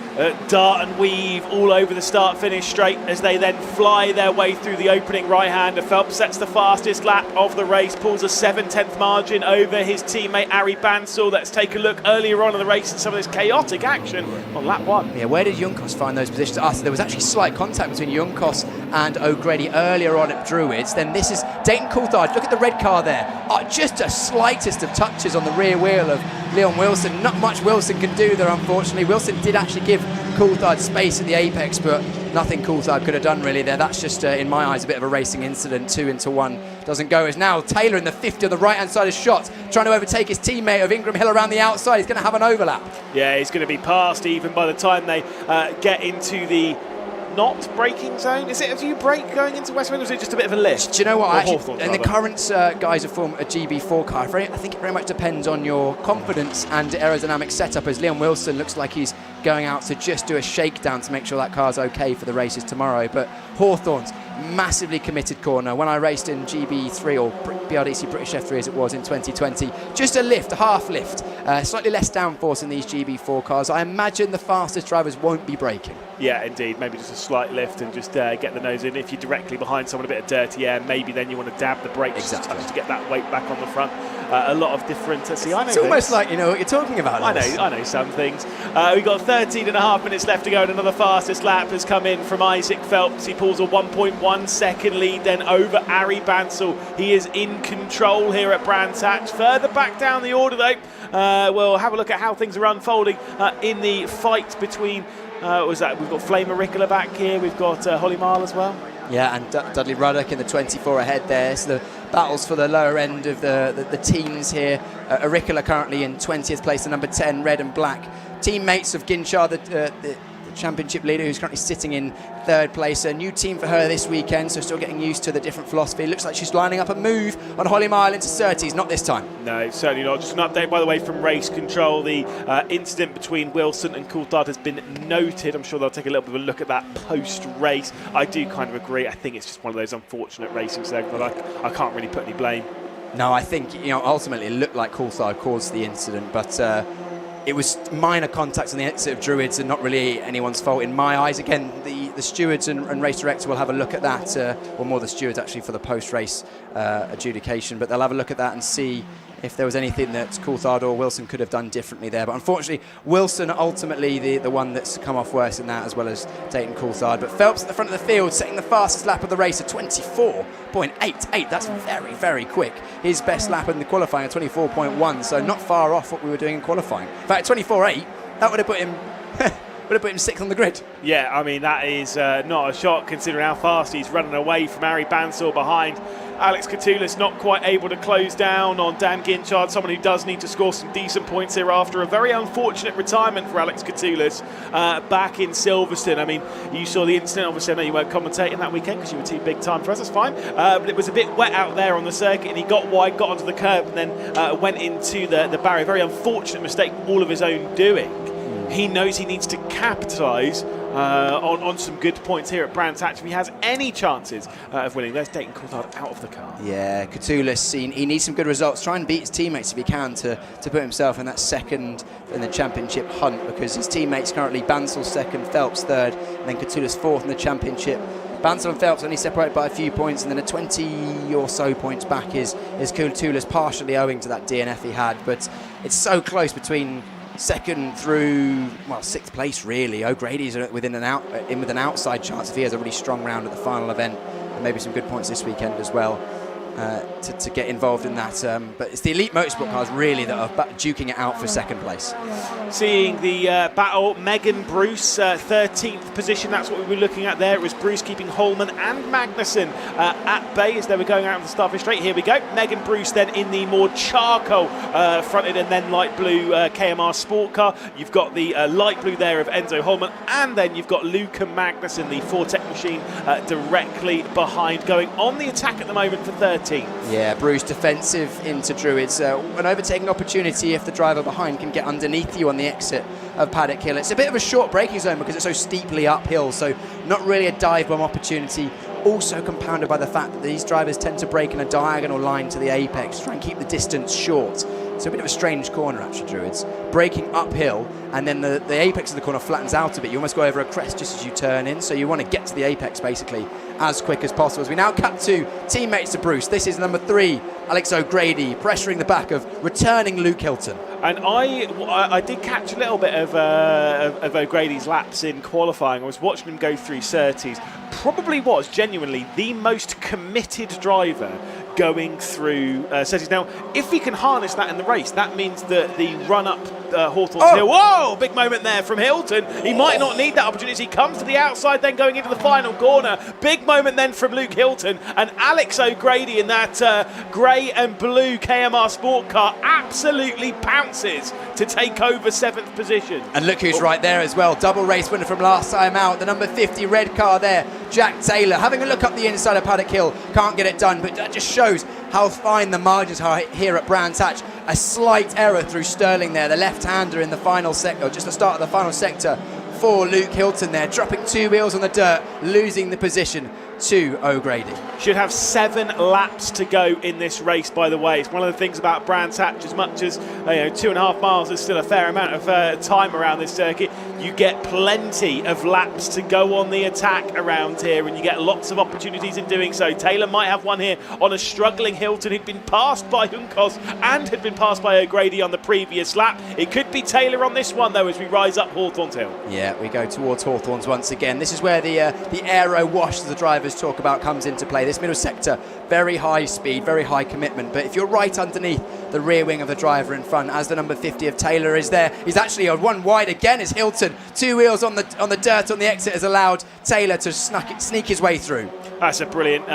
C: dart and weave all over the start-finish straight as they then fly their way through the opening right-hander. Phelps sets the fastest lap of the race, pulls a 7/10 margin over his teammate Ari Bansal. Let's take a look earlier on in the race at some of this chaotic action on lap 1.
B: Yeah, where did Junkos find those positions? So there was actually slight contact between Junkos and O'Grady earlier on at Druids. Then this is Dayton Coulthard. Look at the red car there. Just the slightest of touches on the rear wheel of Leon Wilson. Not much Wilson can do there, unfortunately. Wilson did actually give Coulthard space at the apex, but nothing Coulthard could have done really there. That's just, in my eyes, a bit of a racing incident. 2 into 1 doesn't go. As now Taylor in the 50 on the right-hand side is shot, trying to overtake his teammate of Ingram Hill around the outside. He's going to have an overlap.
C: Yeah, he's going to be passed even by the time they get into the not braking zone. Is it a few brake going into West Midlands, or is it just a bit of a lift?
B: Do you know what?
C: Actually,
B: and the current guys have formed a GB4 car. I think it very much depends on your confidence and aerodynamic setup, as Leon Wilson looks like he's going out to just do a shakedown to make sure that car's okay for the races tomorrow. But Hawthorne's massively committed corner. When I raced in GB3 or BRDC British F3 as it was in 2020, just a lift, a half lift, slightly less downforce in these GB4 cars. I imagine the fastest drivers won't be braking.
C: Yeah, indeed. Maybe just a slight lift and just get the nose in. If you're directly behind someone, a bit of dirty air, maybe then you want to dab the brakes just to get that weight back on the front. A lot of different. See, I know.
B: It's almost like you know what you're talking about.
C: I know some things. We've got 13.5 minutes left to go, and another fastest lap has come in from Isaac Phelps. He pulls a 1.1 second lead then over Ari Bansal. He is in control here at Brands Hatch. Further back down the order though, we'll have a look at how things are unfolding in the fight between. We've got Flamer Ricola back here. We've got Holly Miall as well.
B: Yeah, and Dudley Ruddock in the 24 ahead there. So the battles for the lower end of the teams here. Auricola currently in 20th place, the number 10, red and black. Teammates of Ginchard, the championship leader, who's currently sitting in 3rd place. A new team for her this weekend, so still getting used to the different philosophy. Looks like she's lining up a move on Holly Miall into Surtees, not this time.
C: No, certainly not. Just an update, by the way, from race control. The incident between Wilson and Coulthard has been noted. I'm sure they'll take a little bit of a look at that post-race. I do kind of agree. I think it's just one of those unfortunate racing segments. I can't really put any blame.
B: No, I think ultimately it looked like Coulthard caused the incident, but it was minor contacts on the exit of Druids and not really anyone's fault in my eyes. Again, the stewards and race director will have a look at that, or more the stewards actually for the post-race adjudication, but they'll have a look at that and see if there was anything that Coulthard or Wilson could have done differently there. But unfortunately, Wilson ultimately the one that's come off worse in that, as well as Dayton Coulthard. But Phelps at the front of the field, setting the fastest lap of the race at 24.88. That's very, very quick. His best lap in the qualifying at 24.1, so not far off what we were doing in qualifying. In fact, 24.8, that would have put him... would have put him 6th on the grid.
C: Yeah, I mean, that is not a shock considering how fast he's running away from Ari Bansal behind. Alex Catoulis not quite able to close down on Dan Ginchard, someone who does need to score some decent points here after a very unfortunate retirement for Alex Catoulis back in Silverstone. I mean, you saw the incident. Obviously, I know you weren't commentating that weekend because you were too big time for us. That's fine. But it was a bit wet out there on the circuit, and he got wide, got onto the curb, and then went into the barrier. Very unfortunate mistake, all of his own doing. He knows he needs to capitalise on some good points here at Brands Hatch if he has any chances of winning. There's Dayton Coulthard out of the car.
B: Yeah, Catoulis, he needs some good results. Try and beat his teammates if he can to put himself in that second in the championship hunt, because his teammates currently Bansal second, Phelps third, and then Catoulis fourth in the championship. Bansal and Phelps only separated by a few points, and then a 20 or so points back is Catoulis, partially owing to that DNF he had. But it's so close between second through, well, sixth place really. O'Grady's with an outside chance if he has a really strong round at the final event, and maybe some good points this weekend as well to get involved in that. But it's the elite motorsport cars really that are duking it out for second place.
C: Seeing the battle, Megan Bruce, 13th position, that's what we were looking at there. It was Bruce keeping Holman and Magnussen at bay as they were going out of the Starfish Straight. Here we go. Megan Bruce then in the more charcoal fronted and then light blue KMR sport car. You've got the light blue there of Enzo Holman, and then you've got Luca Magnussen, the Fortec machine, directly behind, going on the attack at the moment for 13th.
B: Yeah, Bruce defensive into Druids. An overtaking opportunity if the driver behind can get underneath you on the exit of Paddock Hill. It's a bit of a short braking zone because it's so steeply uphill, so not really a dive bomb opportunity. Also compounded by the fact that these drivers tend to brake in a diagonal line to the apex, try and keep the distance short. So a bit of a strange corner actually, Druids. Braking uphill, and then the apex of the corner flattens out a bit. You almost go over a crest just as you turn in, so you want to get to the apex basically as quick as possible. As we now cut to teammates to Bruce. This is number 3, Alex O'Grady, pressuring the back of returning Luke Hilton.
C: And I did catch a little bit of O'Grady's laps in qualifying. I was watching him go through Surtees. Probably was genuinely the most committed driver going through Surtees. Now, if he can harness that in the race, that means that the run-up Hawthorne's Hill. Whoa, big moment there from Hilton. He might not need that opportunity. He comes to the outside, then going into the final corner. Big moment then from Luke Hilton. And Alex O'Grady in that grey and blue KMR sport car absolutely pounces to take over 7th position.
B: And look who's right there as well. Double race winner from last time out. The number 50 red car there, Jack Taylor. Having a look up the inside of Paddock Hill. Can't get it done, but that just shows how fine the margins are here at Brands Hatch. A slight error through Sterling there, the left-hander in the final sector, or just the start of the final sector for Luke Hilton there, dropping 2 wheels on the dirt, losing the position to O'Grady.
C: Should have 7 laps to go in this race, by the way. It's one of the things about Brands Hatch, as much as 2.5 miles is still a fair amount of time around this circuit, you get plenty of laps to go on the attack around here, and you get lots of opportunities in doing so. Taylor might have one here on a struggling Hilton who'd been passed by Junkos and had been passed by O'Grady on the previous lap. It could be Taylor on this one though as we rise up Hawthorne's Hill.
B: Yeah, we go towards Hawthorne's once again. This is where the aero wash that the drivers talk about comes into play. This middle sector, very high speed, very high commitment, but if you're right underneath the rear wing of the driver in front, as the number 50 of Taylor is there, he's actually on one wide again as Hilton. 2 wheels on the dirt on the exit has allowed Taylor to sneak his way through.
C: That's a brilliant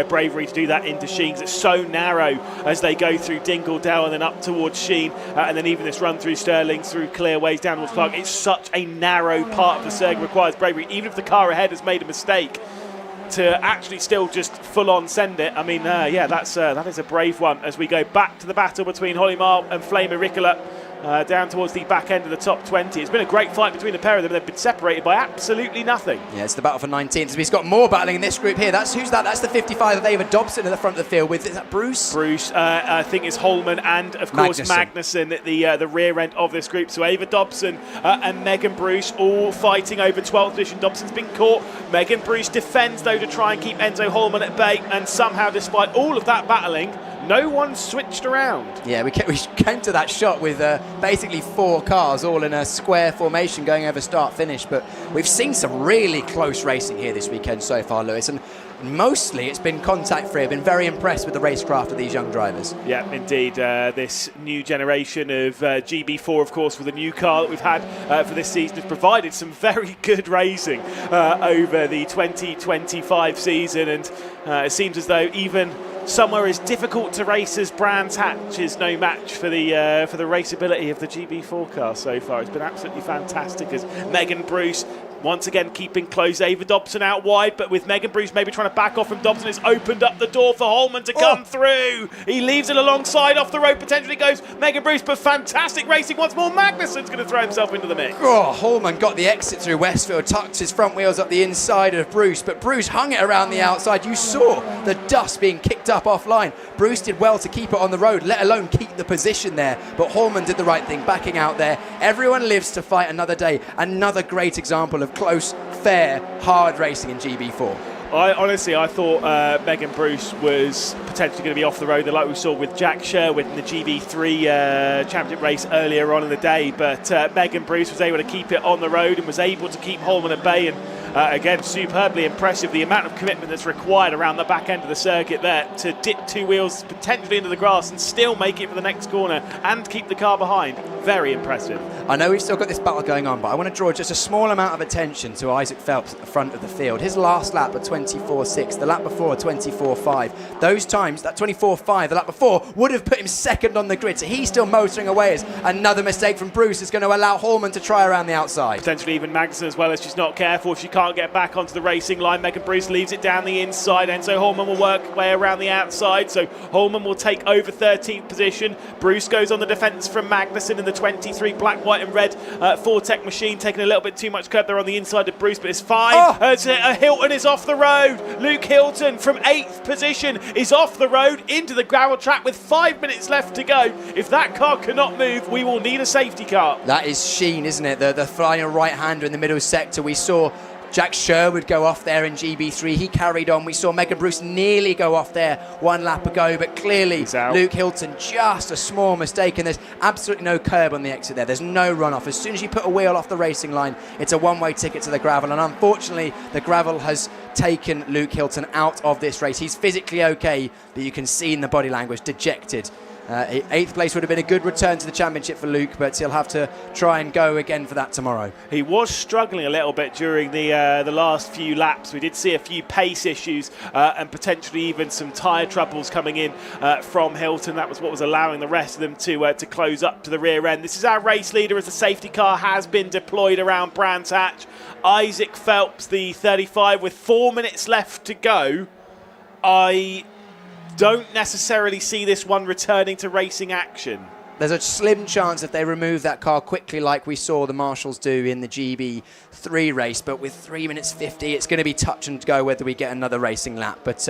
C: bravery to do that into Sheen's. It's so narrow as they go through Dingledale and then up towards Sheen, and then even this run through Sterling, through Clearways, down towards Clark. It's such a narrow part of the circuit, requires bravery. Even if the car ahead has made a mistake, to actually still just full-on send it. I mean, that is a brave one as we go back to the battle between Holly Miall and Flame Ricola. Down towards the back end of the top 20. It's been a great fight between the pair of them. They've been separated by absolutely nothing.
B: Yeah, it's the battle for 19th. He's got more battling in this group here. Who's that? That's the 55 of Ava Dobson at the front of the field with. Is that Bruce?
C: Bruce, I think it's Holman and, of course, Magnussen at the rear end of this group. So Ava Dobson and Megan Bruce all fighting over 12th position. Dobson's been caught. Megan Bruce defends, though, to try and keep Enzo Holman at bay. And somehow, despite all of that battling, no one switched around.
B: Yeah, we came to that shot with basically 4 cars all in a square formation going over start-finish, but we've seen some really close racing here this weekend so far, Lewis, and mostly it's been contact-free. I've been very impressed with the racecraft of these young drivers.
C: Yeah, indeed. This new generation of GB4, of course, with a new car that we've had for this season, has provided some very good racing over the 2025 season, and it seems as though even somewhere as difficult to race as Brands Hatch is no match for the raceability of the GB4 car so far. It's been absolutely fantastic as Megan Bruce once again keeping close. Ava Dobson out wide, but with Megan Bruce maybe trying to back off from Dobson, it's opened up the door for Holman to come through. He leaves it alongside, off the road potentially goes Megan Bruce, but fantastic racing once more. Magnussen's going to throw himself into the mix.
B: Oh, Holman got the exit through Westfield, tucked his front wheels up the inside of Bruce, but Bruce hung it around the outside. You saw the dust being kicked up offline. Bruce did well to keep it on the road, let alone keep the position there, but Holman did the right thing, backing out there. Everyone lives to fight another day. Another great example of close, fair, hard racing in GB4.
C: I thought Megan Bruce was potentially going to be off the road, like we saw with Jack Sherwood in the GB3 Championship race earlier on in the day, but Megan Bruce was able to keep it on the road and was able to keep Holman at bay, and again, superbly impressive, the amount of commitment that's required around the back end of the circuit there to dip two wheels potentially into the grass and still make it for the next corner and keep the car behind. Very impressive.
B: I know we've still got this battle going on, but I want to draw just a small amount of attention to Isaac Phelps at the front of the field. His last lap at 24.6, the lap before 24.5. Those times, that 24.5, the lap before, would have put him second on the grid. So he's still motoring away as another mistake from Bruce is going to allow Holman to try around the outside.
C: Potentially even Magnussen as well, if she's not careful. If she can't get back onto the racing line, Megan Bruce leaves it down the inside, and so Holman will work way around the outside. So Holman will take over 13th position. Bruce goes on the defence from Magnussen in the 23 black, white and red Fortec machine, taking a little bit too much curb there on the inside of Bruce, but it's fine. Hilton is off the road. Luke Hilton from 8th position is off the road into the gravel track with 5 minutes left to go. If that car cannot move, we will need a safety car.
B: That is Sheen, isn't it? The final right-hander in the middle sector. We saw Jack Sherwood go off there in GB3. He carried on. We saw Megan Bruce nearly go off there one lap ago, but clearly Luke Hilton, just a small mistake, and there's absolutely no curb on the exit there. There's no runoff. As soon as you put a wheel off the racing line, it's a one-way ticket to the gravel, and unfortunately the gravel has taken Luke Hilton out of this race. He's physically okay, but you can see in the body language, dejected. 8th place would have been a good return to the championship for Luke, but he'll have to try and go again for that tomorrow.
C: He was struggling a little bit during the last few laps. We did see a few pace issues and potentially even some tyre troubles coming in from Hilton. That was what was allowing the rest of them to close up to the rear end. This is our race leader as the safety car has been deployed around Brands Hatch. Isaac Phelps, the 35, with 4 minutes left to go. I don't necessarily see this one returning to racing action.
B: There's a slim chance if they remove that car quickly like we saw the Marshals do in the GB3 race, but with 3 minutes 50 it's going to be touch and go whether we get another racing lap, but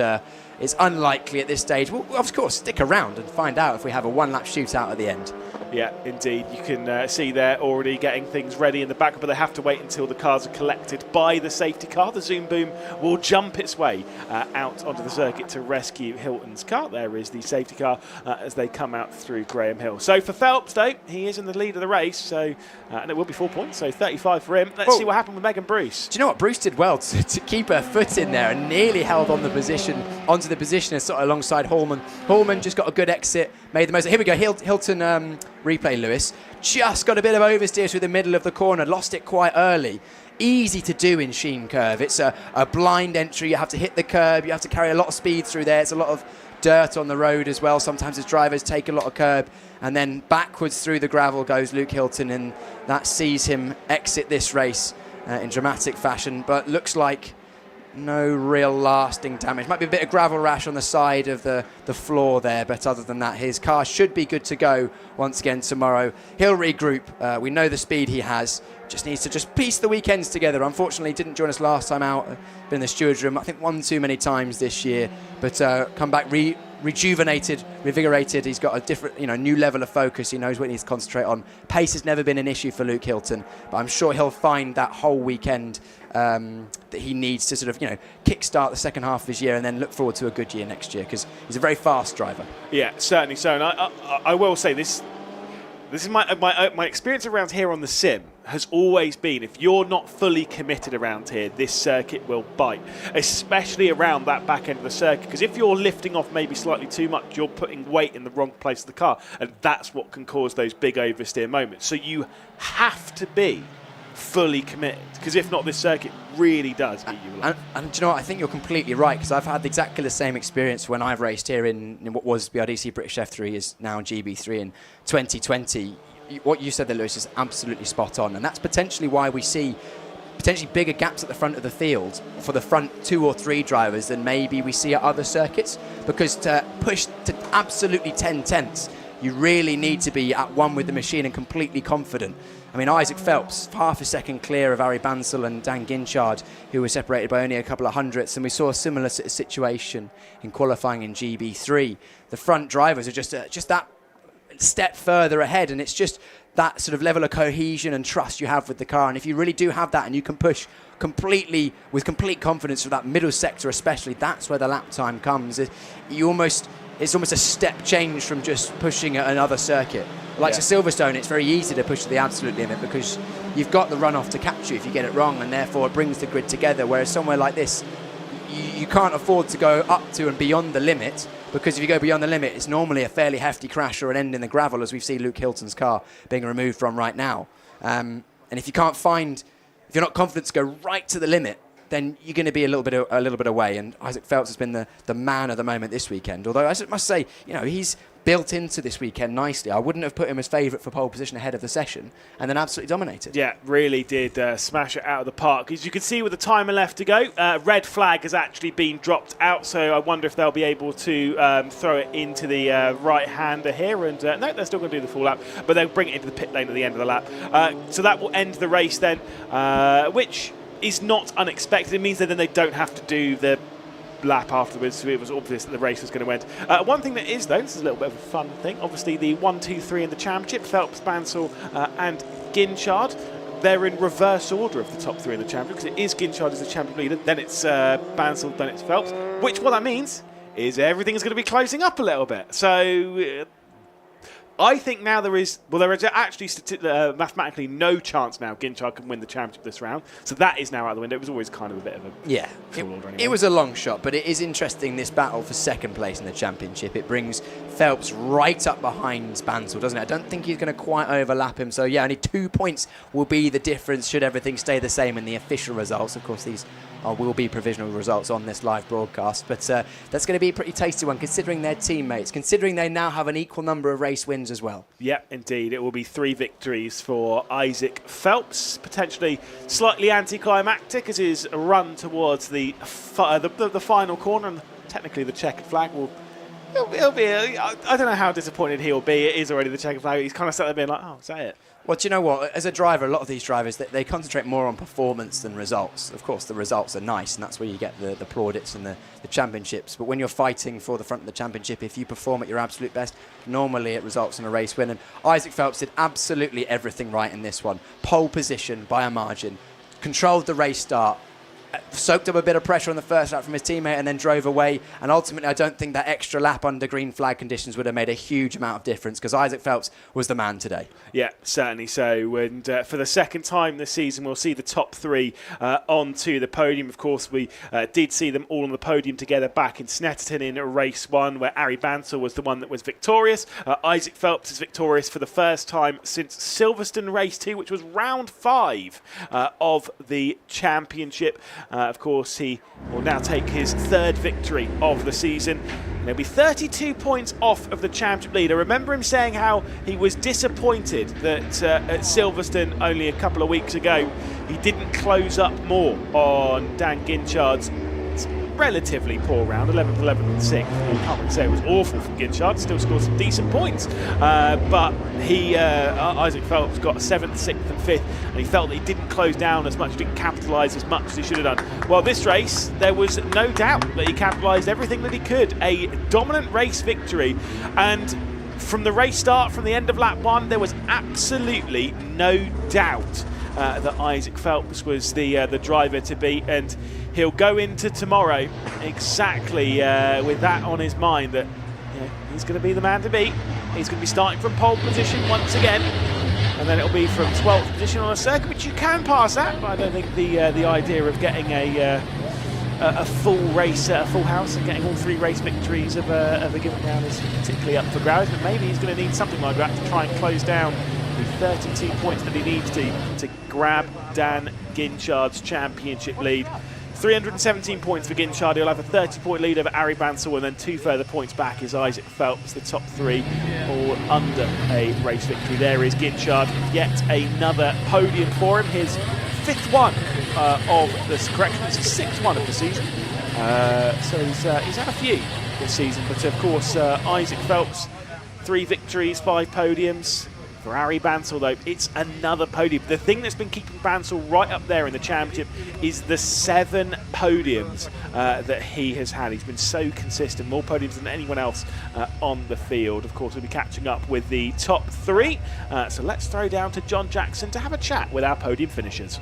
B: it's unlikely at this stage. We'll of course stick around and find out if we have a one-lap shootout at the end.
C: Yeah, indeed. You can see they're already getting things ready in the back, but they have to wait until the cars are collected by the safety car. The Zoom Boom will jump its way out onto the circuit to rescue Hilton's car. There is the safety car as they come out through Graham Hill. So for Phelps, though, he is in the lead of the race, so and it will be 4 points, so 35 for him. Let's see what happened with Megan Bruce.
B: Do you know what? Bruce did well to keep her foot in there and nearly held on the position, onto the position sort of alongside Holman. Holman just got a good exit, made the most. Here we go, Hilton replay, Lewis. Just got a bit of oversteer through the middle of the corner, lost it quite early. Easy to do in Sheen Curve. It's a blind entry. You have to hit the curb. You have to carry a lot of speed through there. It's a lot of dirt on the road as well. Sometimes as drivers take a lot of curb, and then backwards through the gravel goes Luke Hilton, and that sees him exit this race in dramatic fashion, but looks like no real lasting damage. Might be a bit of gravel rash on the side of the floor there, but other than that, his car should be good to go once again tomorrow. He'll regroup. We know the speed he has. Just needs to just piece the weekends together. Unfortunately, didn't join us last time out. Been in the stewards room, I think, one too many times this year, but come back rejuvenated, revigorated. He's got a different, new level of focus. He knows what he needs to concentrate on. Pace has never been an issue for Luke Hilton, but I'm sure he'll find that whole weekend that he needs to sort of, kickstart the second half of his year and then look forward to a good year next year, because he's a very fast driver.
C: Yeah, certainly so. And I will say this is my experience around here on the sim has always been, if you're not fully committed around here, this circuit will bite, especially around that back end of the circuit, because if you're lifting off maybe slightly too much, you're putting weight in the wrong place of the car, and that's what can cause those big oversteer moments. So you have to be fully committed, because if not, this circuit really does eat you alive.
B: And do you know what? I think you're completely right, because I've had exactly the same experience when I've raced here in what was BRDC British F3, is now GB3 in 2020. What you said there, Lewis, is absolutely spot on, and that's potentially why we see potentially bigger gaps at the front of the field for the front 2 or 3 drivers than maybe we see at other circuits, because to push to absolutely 10 tenths, you really need to be at one with the machine and completely confident. I mean, Isaac Phelps, half a second clear of Ari Bansal and Dan Ginchard, who were separated by only a couple of hundredths, and we saw a similar situation in qualifying in GB3. The front drivers are just that step further ahead, and it's just that sort of level of cohesion and trust you have with the car. And if you really do have that and you can push completely with complete confidence for that middle sector especially, that's where the lap time comes. It's almost a step change from just pushing at another circuit. Like to Silverstone, it's very easy to push to the absolute limit because you've got the runoff to catch you if you get it wrong, and therefore it brings the grid together. Whereas somewhere like this, you can't afford to go up to and beyond the limit, because if you go beyond the limit, it's normally a fairly hefty crash or an end in the gravel, as we've seen Luke Hilton's car being removed from right now. And if you're not confident to go right to the limit, then you're going to be a little bit away. And Isaac Phelps has been the man of the moment this weekend. Although I must say, he's built into this weekend nicely. I wouldn't have put him as favourite for pole position ahead of the session, and then absolutely dominated.
C: Yeah, really did smash it out of the park. As you can see, with the timer left to go, red flag has actually been dropped out, so I wonder if they'll be able to throw it into the right-hander here. And no, they're still going to do the full lap, but they'll bring it into the pit lane at the end of the lap. So that will end the race then, which is not unexpected. It means that then they don't have to do the lap afterwards, so it was obvious that the race was going to end. One thing that is, though, this is a little bit of a fun thing, obviously the 1, 2, 3 in the championship, Phelps, Bansal and Ginchard, they're in reverse order of the top 3 in the championship, because it is Ginchard as the champion leader, then it's Bansal, then it's Phelps, which what that means is everything's going to be closing up a little bit. So I think now there is actually mathematically no chance now Ginchard can win the championship this round. So that is now out the window. It was always kind of a bit of a full order anyway.
B: It was a long shot, but it is interesting, this battle for second place in the championship. It brings Phelps right up behind Bansal, doesn't it? I don't think he's going to quite overlap him. So yeah, only 2 points will be the difference should everything stay the same in the official results. Of course, these will be provisional results on this live broadcast, but that's going to be a pretty tasty one, considering their teammates, considering they now have an equal number of race wins as well.
C: Yeah, indeed. It will be 3 victories for Isaac Phelps, potentially slightly anticlimactic as his run towards the final corner, and technically the checkered flag will. He'll be. I don't know how disappointed he'll be. It is already the checkered flag. He's kind of sat there being like, "Oh, is that it?"
B: Well, do you know what? As a driver, a lot of these drivers, they concentrate more on performance than results. Of course, the results are nice, and that's where you get the plaudits and the championships. But when you're fighting for the front of the championship, if you perform at your absolute best, normally it results in a race win. And Isaac Phelps did absolutely everything right in this one. Pole position by a margin, controlled the race start, soaked up a bit of pressure on the first lap from his teammate and then drove away. And ultimately, I don't think that extra lap under green flag conditions would have made a huge amount of difference, because Isaac Phelps was the man today.
C: Yeah, certainly so. And for the second time this season, we'll see the top 3 onto the podium. Of course, we did see them all on the podium together back in Snetterton in race 1, where Ari Bansal was the one that was victorious. Isaac Phelps is victorious for the first time since Silverstone race 2, which was round 5 of the championship. Of course, he will now take his 3rd victory of the season. He'll be 32 points off of the championship leader. Remember him saying how he was disappointed that at Silverstone only a couple of weeks ago he didn't close up more on Dan Ginchard's relatively poor round, 11th, 11th and 6th. I can't really say it was awful from Ginchard, still scored some decent points. But Isaac Phelps got 7th, 6th and 5th, and he felt that he didn't close down as much, didn't capitalise as much as he should have done. Well, this race, there was no doubt that he capitalised everything that he could. A dominant race victory, and from the race start, from the end of lap 1, there was absolutely no doubt that Isaac Phelps was the driver to beat, and he'll go into tomorrow exactly with that on his mind, that he's going to be the man to beat. He's going to be starting from pole position once again, and then it'll be from 12th position on a circuit, which you can pass that, but I don't think the idea of getting a full race, a full house, and getting all 3 race victories of a given round is particularly up for grabs. But maybe he's going to need something like that to try and close down with 32 points that he needs to grab Dan Ginchard's championship lead. 317 points for Ginchard. He'll have a 30-point lead over Ari Bansal, and then 2 further points back is Isaac Phelps. The top 3 all under a race victory. There is Ginchard, yet another podium for him. His 5th one of this correction. It's his 6th one of the season. So he's had a few this season, but of course Isaac Phelps, 3 victories, 5 podiums. For Ari Bansal, though, it's another podium. The thing that's been keeping Bansal right up there in the championship is the 7 podiums that he has had. He's been so consistent, more podiums than anyone else on the field. Of course, we'll be catching up with the top 3. So let's throw down to Jon Jackson to have a chat with our podium finishers.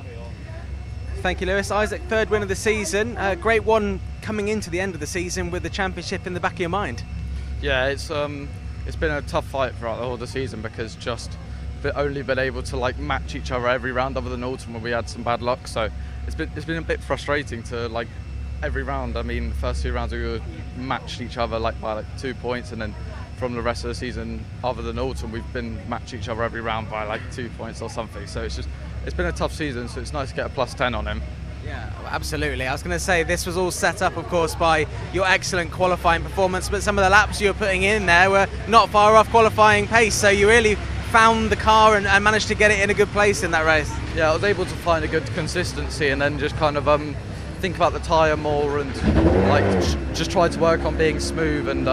A: Thank you, Lewis. Isaac, 3rd win of the season. Great one coming into the end of the season with the championship in the back of your mind.
H: Yeah, it's been a tough fight throughout the whole of the season because only been able to like match each other every round, other than autumn where we had some bad luck. So it's been a bit frustrating to like every round. I mean, the first 2 rounds we were matched each other like by 2 points, and then from the rest of the season, other than autumn, we've been matched each other every round by 2 points or something. So it's been a tough season. So it's nice to get a +10 on him.
A: Yeah, absolutely. I was going to say this was all set up, of course, by your excellent qualifying performance, but some of the laps you were putting in there were not far off qualifying pace, so you really found the car and managed to get it in a good place in that race.
H: Yeah, I was able to find a good consistency and then just kind of think about the tyre more and just try to work on being smooth and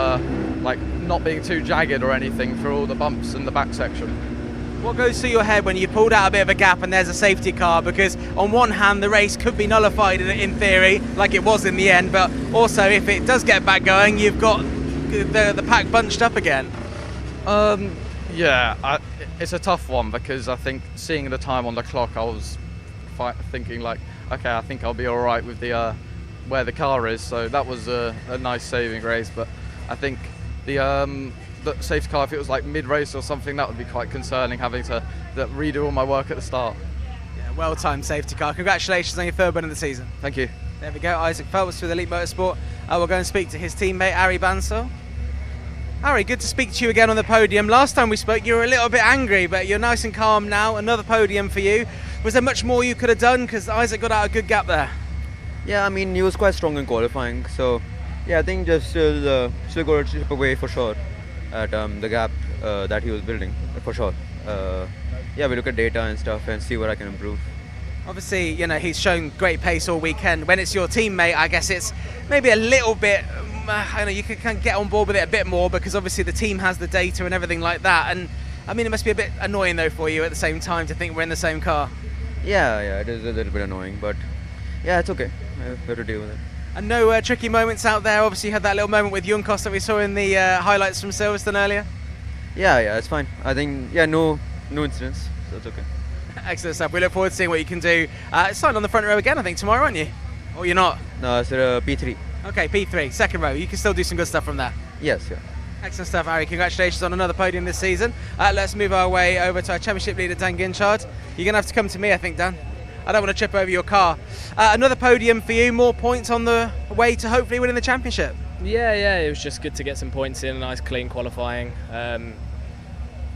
H: not being too jagged or anything through all the bumps in the back section.
A: What goes through your head when you pulled out a bit of a gap and there's a safety car? Because on one hand the race could be nullified in theory, like it was in the end, but also if it does get back going, you've got the pack bunched up again.
H: Yeah, it's a tough one because I think seeing the time on the clock, I was thinking okay, I think I'll be all right with the where the car is. So that was a nice saving race, but I think the safety car, if it was mid-race or something, that would be quite concerning, having to redo all my work at the start.
A: Yeah, well-timed safety car. Congratulations on your 3rd win of the season.
H: Thank you.
A: There we go, Isaac Phelps with Elite Motorsport. We'll go and speak to his teammate, Ari Bansal. Ari, good to speak to you again on the podium. Last time we spoke, you were a little bit angry, but you're nice and calm now. Another podium for you. Was there much more you could have done? Because Isaac got out a good gap there.
D: Yeah, I mean, he was quite strong in qualifying, so yeah, I think just still got to chip away for sure at the gap that he was building, for sure. Yeah, we look at data and stuff and see what I can improve.
A: Obviously, he's shown great pace all weekend. When it's your teammate, I guess it's maybe a little bit, you can get on board with it a bit more because obviously the team has the data and everything like that. And I mean, it must be a bit annoying though for you at the same time to think we're in the same car.
D: Yeah, it is a little bit annoying, but yeah, it's okay. I have to deal with it.
A: And no tricky moments out there. Obviously, you had that little moment with Junkos that we saw in the highlights from Silverstone earlier.
D: Yeah, it's fine. I think, no incidents, so it's okay.
A: Excellent stuff. We look forward to seeing what you can do. Starting on the front row again, I think, tomorrow, aren't you? Or you're not?
D: No, it's P3.
A: Okay, P3, 2nd row. You can still do some good stuff from there.
D: Yes, yeah.
A: Excellent stuff, Ari. Congratulations on another podium this season. Let's move our way over to our championship leader, Dan Ginchard. You're going to have to come to me, I think, Dan. I don't want to trip over your car. Another podium for you, more points on the way to hopefully winning the championship.
I: Yeah, it was just good to get some points in, a nice clean qualifying.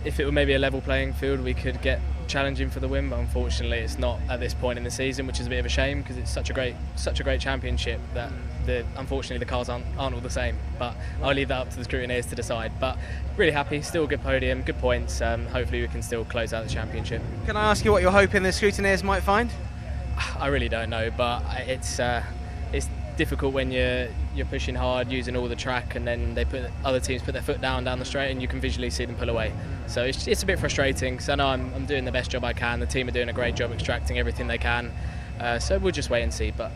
I: If it were maybe a level playing field, we could get challenging for the win, but unfortunately it's not at this point in the season, which is a bit of a shame because it's such a great championship that unfortunately the cars aren't all the same. But I'll leave that up to the scrutineers to decide. But really happy, still a good podium, good points. Hopefully we can still close out the championship.
A: Can I ask you what you're hoping the scrutineers might find?
I: I really don't know, but it's difficult when you're pushing hard, using all the track, and then other teams put their foot down the straight, and you can visually see them pull away. So it's a bit frustrating. So I know I'm doing the best job I can. The team are doing a great job extracting everything they can. So we'll just wait and see. But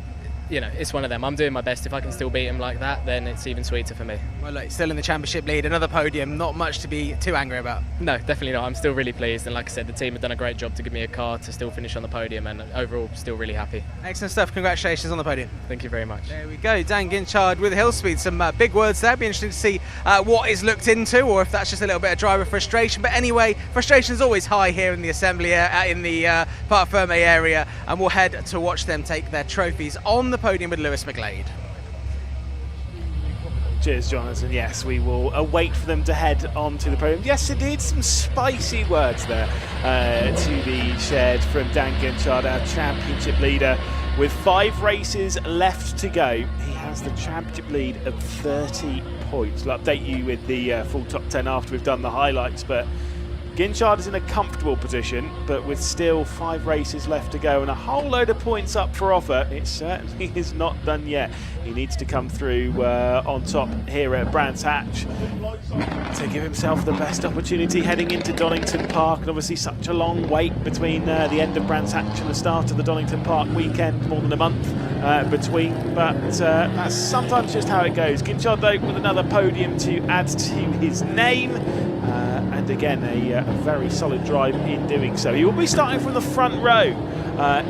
I: it's one of them. I'm doing my best. If I can still beat them like that, then it's even sweeter for me.
A: Well, look, still in the championship lead, another podium, not much to be too angry about.
I: No, definitely not. I'm still really pleased, and like I said, the team have done a great job to give me a car to still finish on the podium, and overall still really happy.
A: Excellent stuff. Congratulations on the podium.
I: Thank you very much.
A: There we go, Dan Ginchard with Hillspeed. Some big words there. Be interesting to see what is looked into, or if that's just a little bit of driver frustration. But anyway, frustration is always high here in the assembly in the Parc Ferme area, and we'll head to watch them take their trophies on the podium with Lewis McGlade.
C: Cheers, Jonathan. Yes, we will await for them to head onto the podium. Yes, indeed, some spicy words there to be shared from Dan Ginchard, our championship leader. With 5 races left to go, he has the championship lead of 30 points. We'll update you with the full top 10 after we've done the highlights, but Ginchard is in a comfortable position, but with still 5 races left to go and a whole load of points up for offer, it certainly is not done yet. He needs to come through on top here at Brands Hatch to give himself the best opportunity heading into Donington Park. And obviously such a long wait between the end of Brands Hatch and the start of the Donington Park weekend, more than a month between, but that's sometimes just how it goes. Ginchard though with another podium to add to his name. And again, a very solid drive in doing so. He will be starting from the front row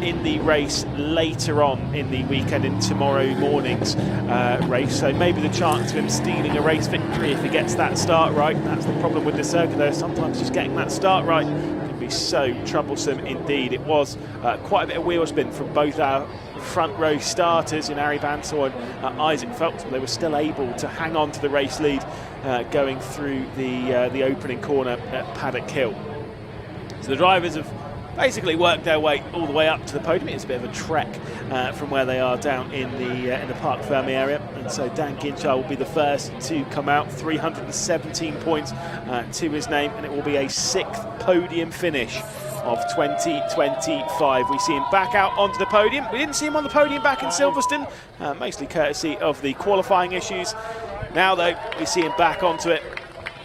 C: in the race later on in the weekend, in tomorrow morning's race. So maybe the chance of him stealing a race victory if he gets that start right. That's the problem with the circuit though. Sometimes just getting that start right can be so troublesome indeed. It was quite a bit of wheel spin from both our front row starters in Ari Bansal and Isaac Phelps, but they were still able to hang on to the race lead going through the opening corner at Paddock Hill. So the drivers have basically worked their way all the way up to the podium. It's a bit of a trek from where they are down in the Parc Fermé area, and so Dan Ginchard will be the first to come out, 317 points to his name, and it will be a 6th podium finish of 2025. We see him back out onto the podium. We didn't see him on the podium back in Silverstone, mostly courtesy of the qualifying issues. Now though, we see him back onto it.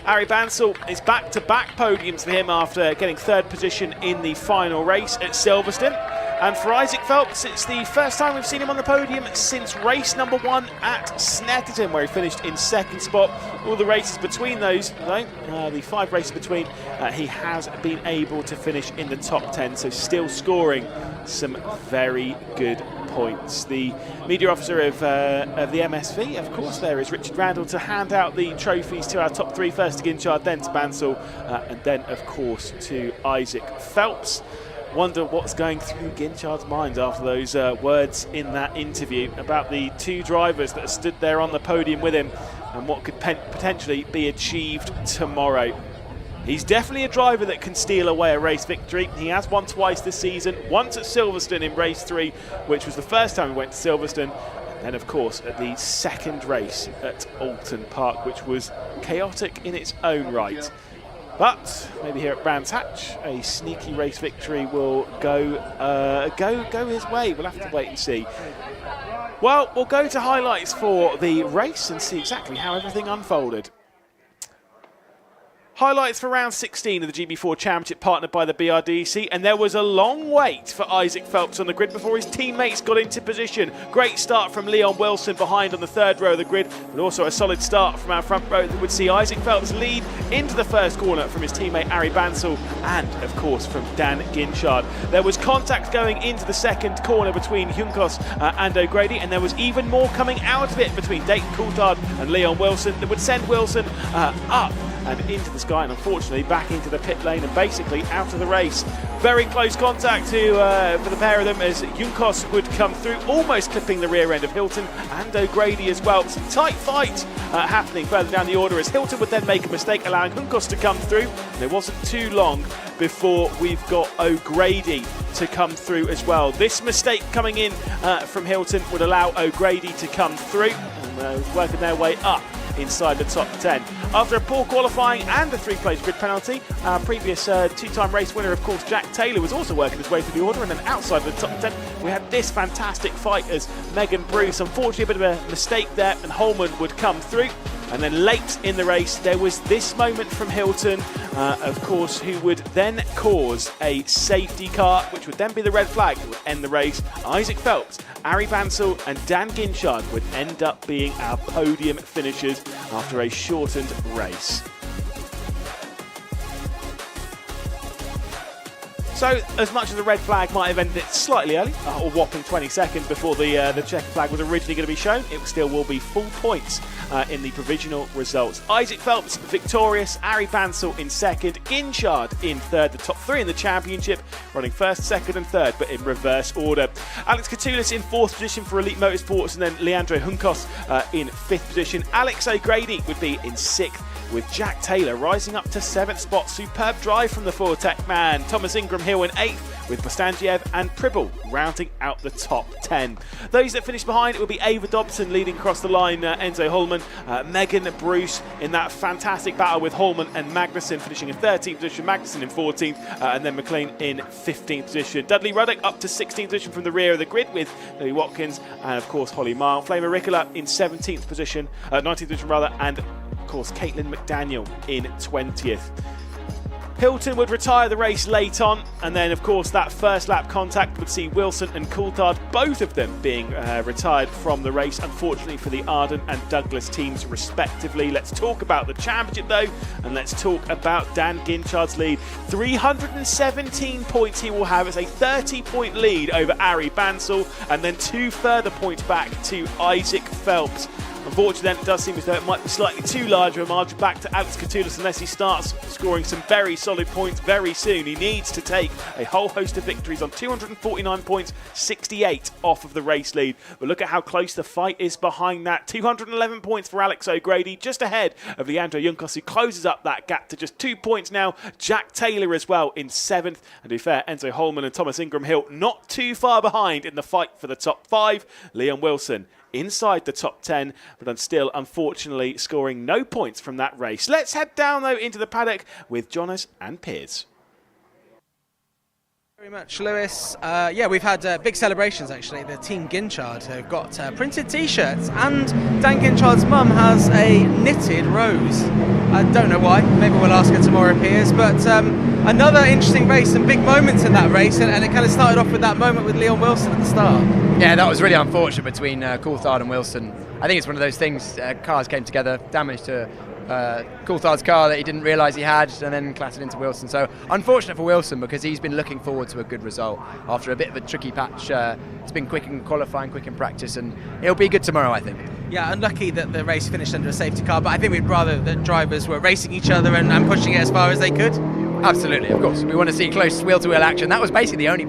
C: Ari Bansal is back-to-back podiums for him after getting 3rd position in the final race at Silverstone. And for Isaac Phelps, it's the first time we've seen him on the podium since race number 1 at Snetterton, where he finished in 2nd spot. All the races between those, though, the 5 races between, he has been able to finish in the top 10, so still scoring some very good points. The media officer of the MSV, of course, there is Richard Randall to hand out the trophies to our top 3, first to Ginchard, then to Bansal, and then, of course, to Isaac Phelps. Wonder what's going through Ginchard's mind after those words in that interview about the 2 drivers that stood there on the podium with him and what could potentially be achieved tomorrow. He's definitely a driver that can steal away a race victory. He has won twice this season, once at Silverstone in race 3, which was the first time he went to Silverstone, and then of course at the 2nd race at Alton Park, which was chaotic in its own right. But maybe here at Brands Hatch, a sneaky race victory will go his way. We'll have to wait and see. Well, we'll go to highlights for the race and see exactly how everything unfolded. Highlights for round 16 of the GB4 Championship, partnered by the BRDC, and there was a long wait for Isaac Phelps on the grid before his teammates got into position. Great start from Leon Wilson behind on the 3rd row of the grid, but also a solid start from our front row that would see Isaac Phelps lead into the 1st corner from his teammate Ari Bansal and, of course, from Dan Ginchard. There was contact going into the 2nd corner between Junkos and O'Grady, and there was even more coming out of it between Dayton Coulthard and Leon Wilson that would send Wilson up and into the sky, and unfortunately back into the pit lane and basically out of the race. Very close contact for the pair of them as Junkos would come through, almost clipping the rear end of Hilton and O'Grady as well. Some tight fight happening further down the order as Hilton would then make a mistake, allowing Junkos to come through. And it wasn't too long before we've got O'Grady to come through as well. This mistake coming in from Hilton would allow O'Grady to come through and working their way up inside the top 10. After a poor qualifying and a 3-place grid penalty, our previous 2-time race winner, of course, Jack Taylor, was also working his way through the order, and then outside the top 10 we had this fantastic fight as Megan Bruce, unfortunately a bit of a mistake there, and Holman would come through. And then late in the race there was this moment from Hilton, of course, who would then cause a safety car, which would then be the red flag that would end the race. Isaac Phelps, Ari Bansal and Dan Ginchard would end up being our podium finishers after a shortened race. So, as much as the red flag might have ended it slightly early, or whopping 20 seconds before the checker flag was originally going to be shown, it still will be full points in the provisional results. Isaac Phelps victorious, Ari Bansal in second, Ginchard in third, the top three in the championship, running first, second and third, but in reverse order. Alex Katoulis in fourth position for Elite Motorsports, and then Leandro Juncos in fifth position. Alex O'Grady would be in sixth, with Jack Taylor rising up to 7th spot. Superb drive from the Fortec man. Thomas Ingram Hill in 8th, with Bostangiev and Pribble rounding out the top 10. Those that finished behind, it will be Ava Dobson leading across the line, Enzo Holman, Megan Bruce in that fantastic battle with Holman and Magnussen finishing in 13th position, Magnussen in 14th, and then McLean in 15th position. Dudley Ruddock up to 16th position from the rear of the grid with Lily Watkins and of course Holly Miall. Flamer Ricola in 17th position, 19th position rather, and of course Caitlin McDaniel in 20th. Hilton would retire the race late on, and then of course that first lap contact would see Wilson and Coulthard, both of them being retired from the race, unfortunately for the Arden and Douglas teams respectively. Let's talk about the championship though, and let's talk about Dan Ginchard's lead. 317 points he will have. It's a 30-point lead over Ari Bansal, and then 2 further points back to Isaac Phelps. Unfortunately, then, it does seem as though it might be slightly too large of a margin back to Alex Katoulis unless he starts scoring some very solid points very soon. He needs to take a whole host of victories on 249 points, 68 off of the race lead. But look at how close the fight is behind that. 211 points for Alex O'Grady, just ahead of Leandro Juncos, who closes up that gap to just 2 points now. Jack Taylor as well in 7th. And to be fair, Enzo Holman and Thomas Ingram Hill not too far behind in the fight for the top 5. Liam Wilson inside the top 10, but I'm still unfortunately scoring no points from that race. Let's head down though into the paddock with Jonas and Piers.
A: Very much, Lewis. Yeah, we've had big celebrations actually. The Team Ginchard have got printed t-shirts, and Dan Ginchard's mum has a knitted rose. I don't know why, maybe we'll ask her tomorrow, Piers, but another interesting race, some big moments in that race, and it kind of started off with that moment with Leon Wilson at the start.
B: Yeah, that was really unfortunate between Coulthard and Wilson. I think it's one of those things, cars came together, damage to Coulthard's car that he didn't realise he had, and then clattered into Wilson. So unfortunate for Wilson, because he's been looking forward to a good result after a bit of a tricky patch. It's been quick in qualifying, quick in practice, and it'll be good tomorrow, I think.
A: Yeah, unlucky that the race finished under a safety car, but I think we'd rather that drivers were racing each other and pushing it as far as they could.
B: Absolutely, of course. We want to see close wheel-to-wheel action. That was basically the only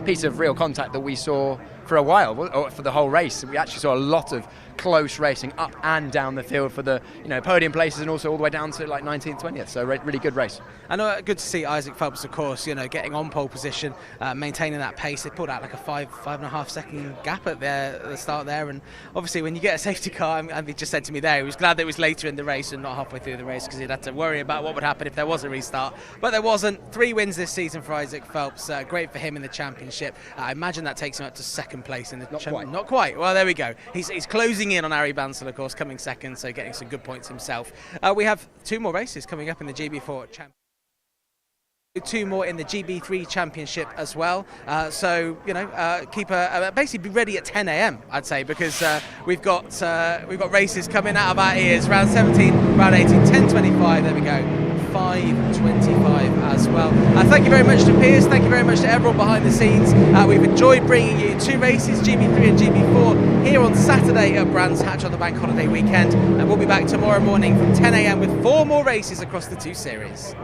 B: piece of real contact that we saw for a while, or for the whole race. We actually saw a lot of close racing up and down the field for the podium places, and also all the way down to like 19th, 20th. So really good race.
A: And good to see Isaac Phelps, of course, getting on pole position, maintaining that pace. They pulled out like a 5.5 second gap at the start there, and obviously when you get a safety car, and he just said to me there, he was glad that it was later in the race and not halfway through the race, because he'd had to worry about what would happen if there was a restart. But there wasn't. 3 wins this season for Isaac Phelps. Great for him in the championship. I imagine that takes him up to second place in the championship. Not quite. Well, there we go. He's closing in on Ari Bansal, of course, coming second, so getting some good points himself. We have 2 more races coming up in the GB4 Championship. 2 more in the GB3 Championship as well. So basically be ready at 10 a.m. I'd say, because we've got races coming out of our ears. Round 17, round 18, 10:25. There we go. 5:25 as well. Thank you very much to Piers. Thank you very much to everyone behind the scenes. We've enjoyed bringing you 2 races, GB3 and GB4, here on Saturday at Brands Hatch on the bank holiday weekend. And we'll be back tomorrow morning from 10 a.m. with 4 more races across the 2 series.